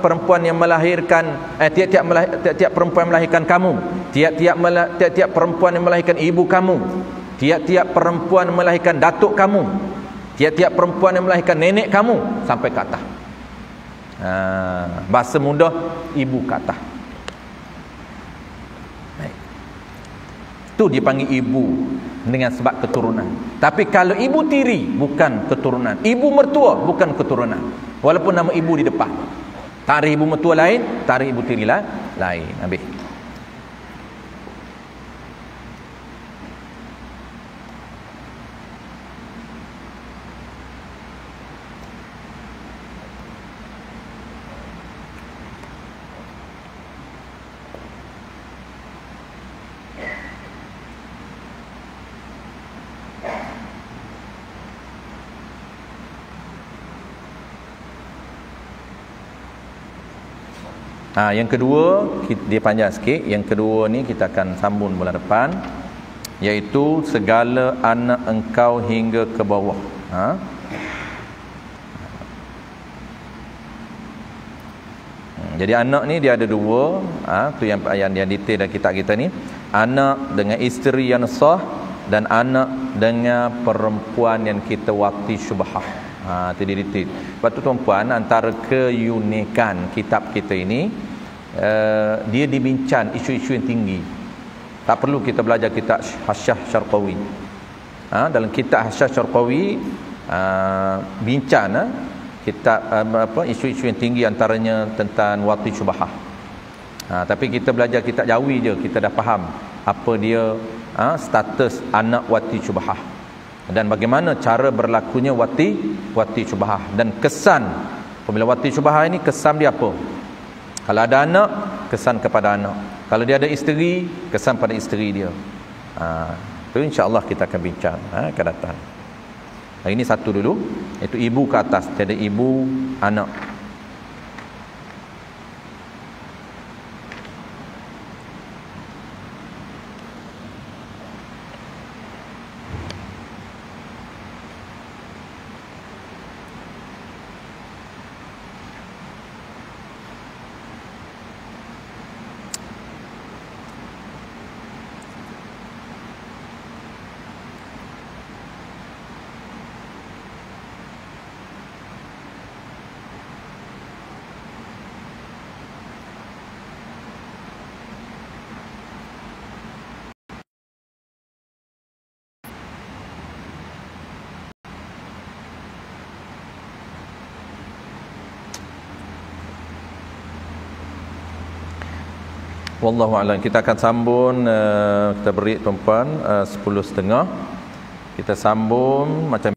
perempuan yang melahirkan tiap-tiap perempuan yang melahirkan kamu, tiap-tiap perempuan yang melahirkan ibu kamu, tiap-tiap perempuan yang melahirkan datuk kamu, tiap-tiap perempuan yang melahirkan nenek kamu, sampai ke atas. Bahasa mudah, ibu ke atas. Itu dipanggil ibu dengan sebab keturunan. Tapi kalau ibu tiri, bukan keturunan. Ibu mertua, bukan keturunan, walaupun nama ibu di depan. Tarikh ibu mertua lain, tarikh ibu tiri lain. Habis. Yang kedua, dia panjang sikit. Yang kedua ni kita akan sambung bulan depan, iaitu segala anak engkau hingga ke bawah. Jadi anak ni dia ada dua. Tu yang detail dalam kitab kita ni. Anak dengan isteri yang sah, dan anak dengan perempuan yang kita wati syubhah. Itu dia detail. Sebab tu tuan-puan, antara keunikan kitab kita ini, dia dibincang isu-isu yang tinggi. Tak perlu kita belajar kitab Hasyah Syarqawi. Dalam kitab Hasyah Syarqawi bincang kitab isu-isu yang tinggi, antaranya tentang wati syubhah. Tapi kita belajar kitab Jawi je, kita dah faham apa dia status anak wati syubhah, dan bagaimana cara berlakunya wati syubhah, dan kesan apabila wati syubhah ini, kesan dia apa. Kalau ada anak, kesan kepada anak. Kalau dia ada isteri, kesan pada isteri dia. Itu insya-Allah kita akan bincang akan datang. Hari ini satu dulu, iaitu ibu ke atas, tiada ibu, anak. Wallahu a'lam. Kita akan sambung, kita beri tuan-puan 10.30. Kita sambung macam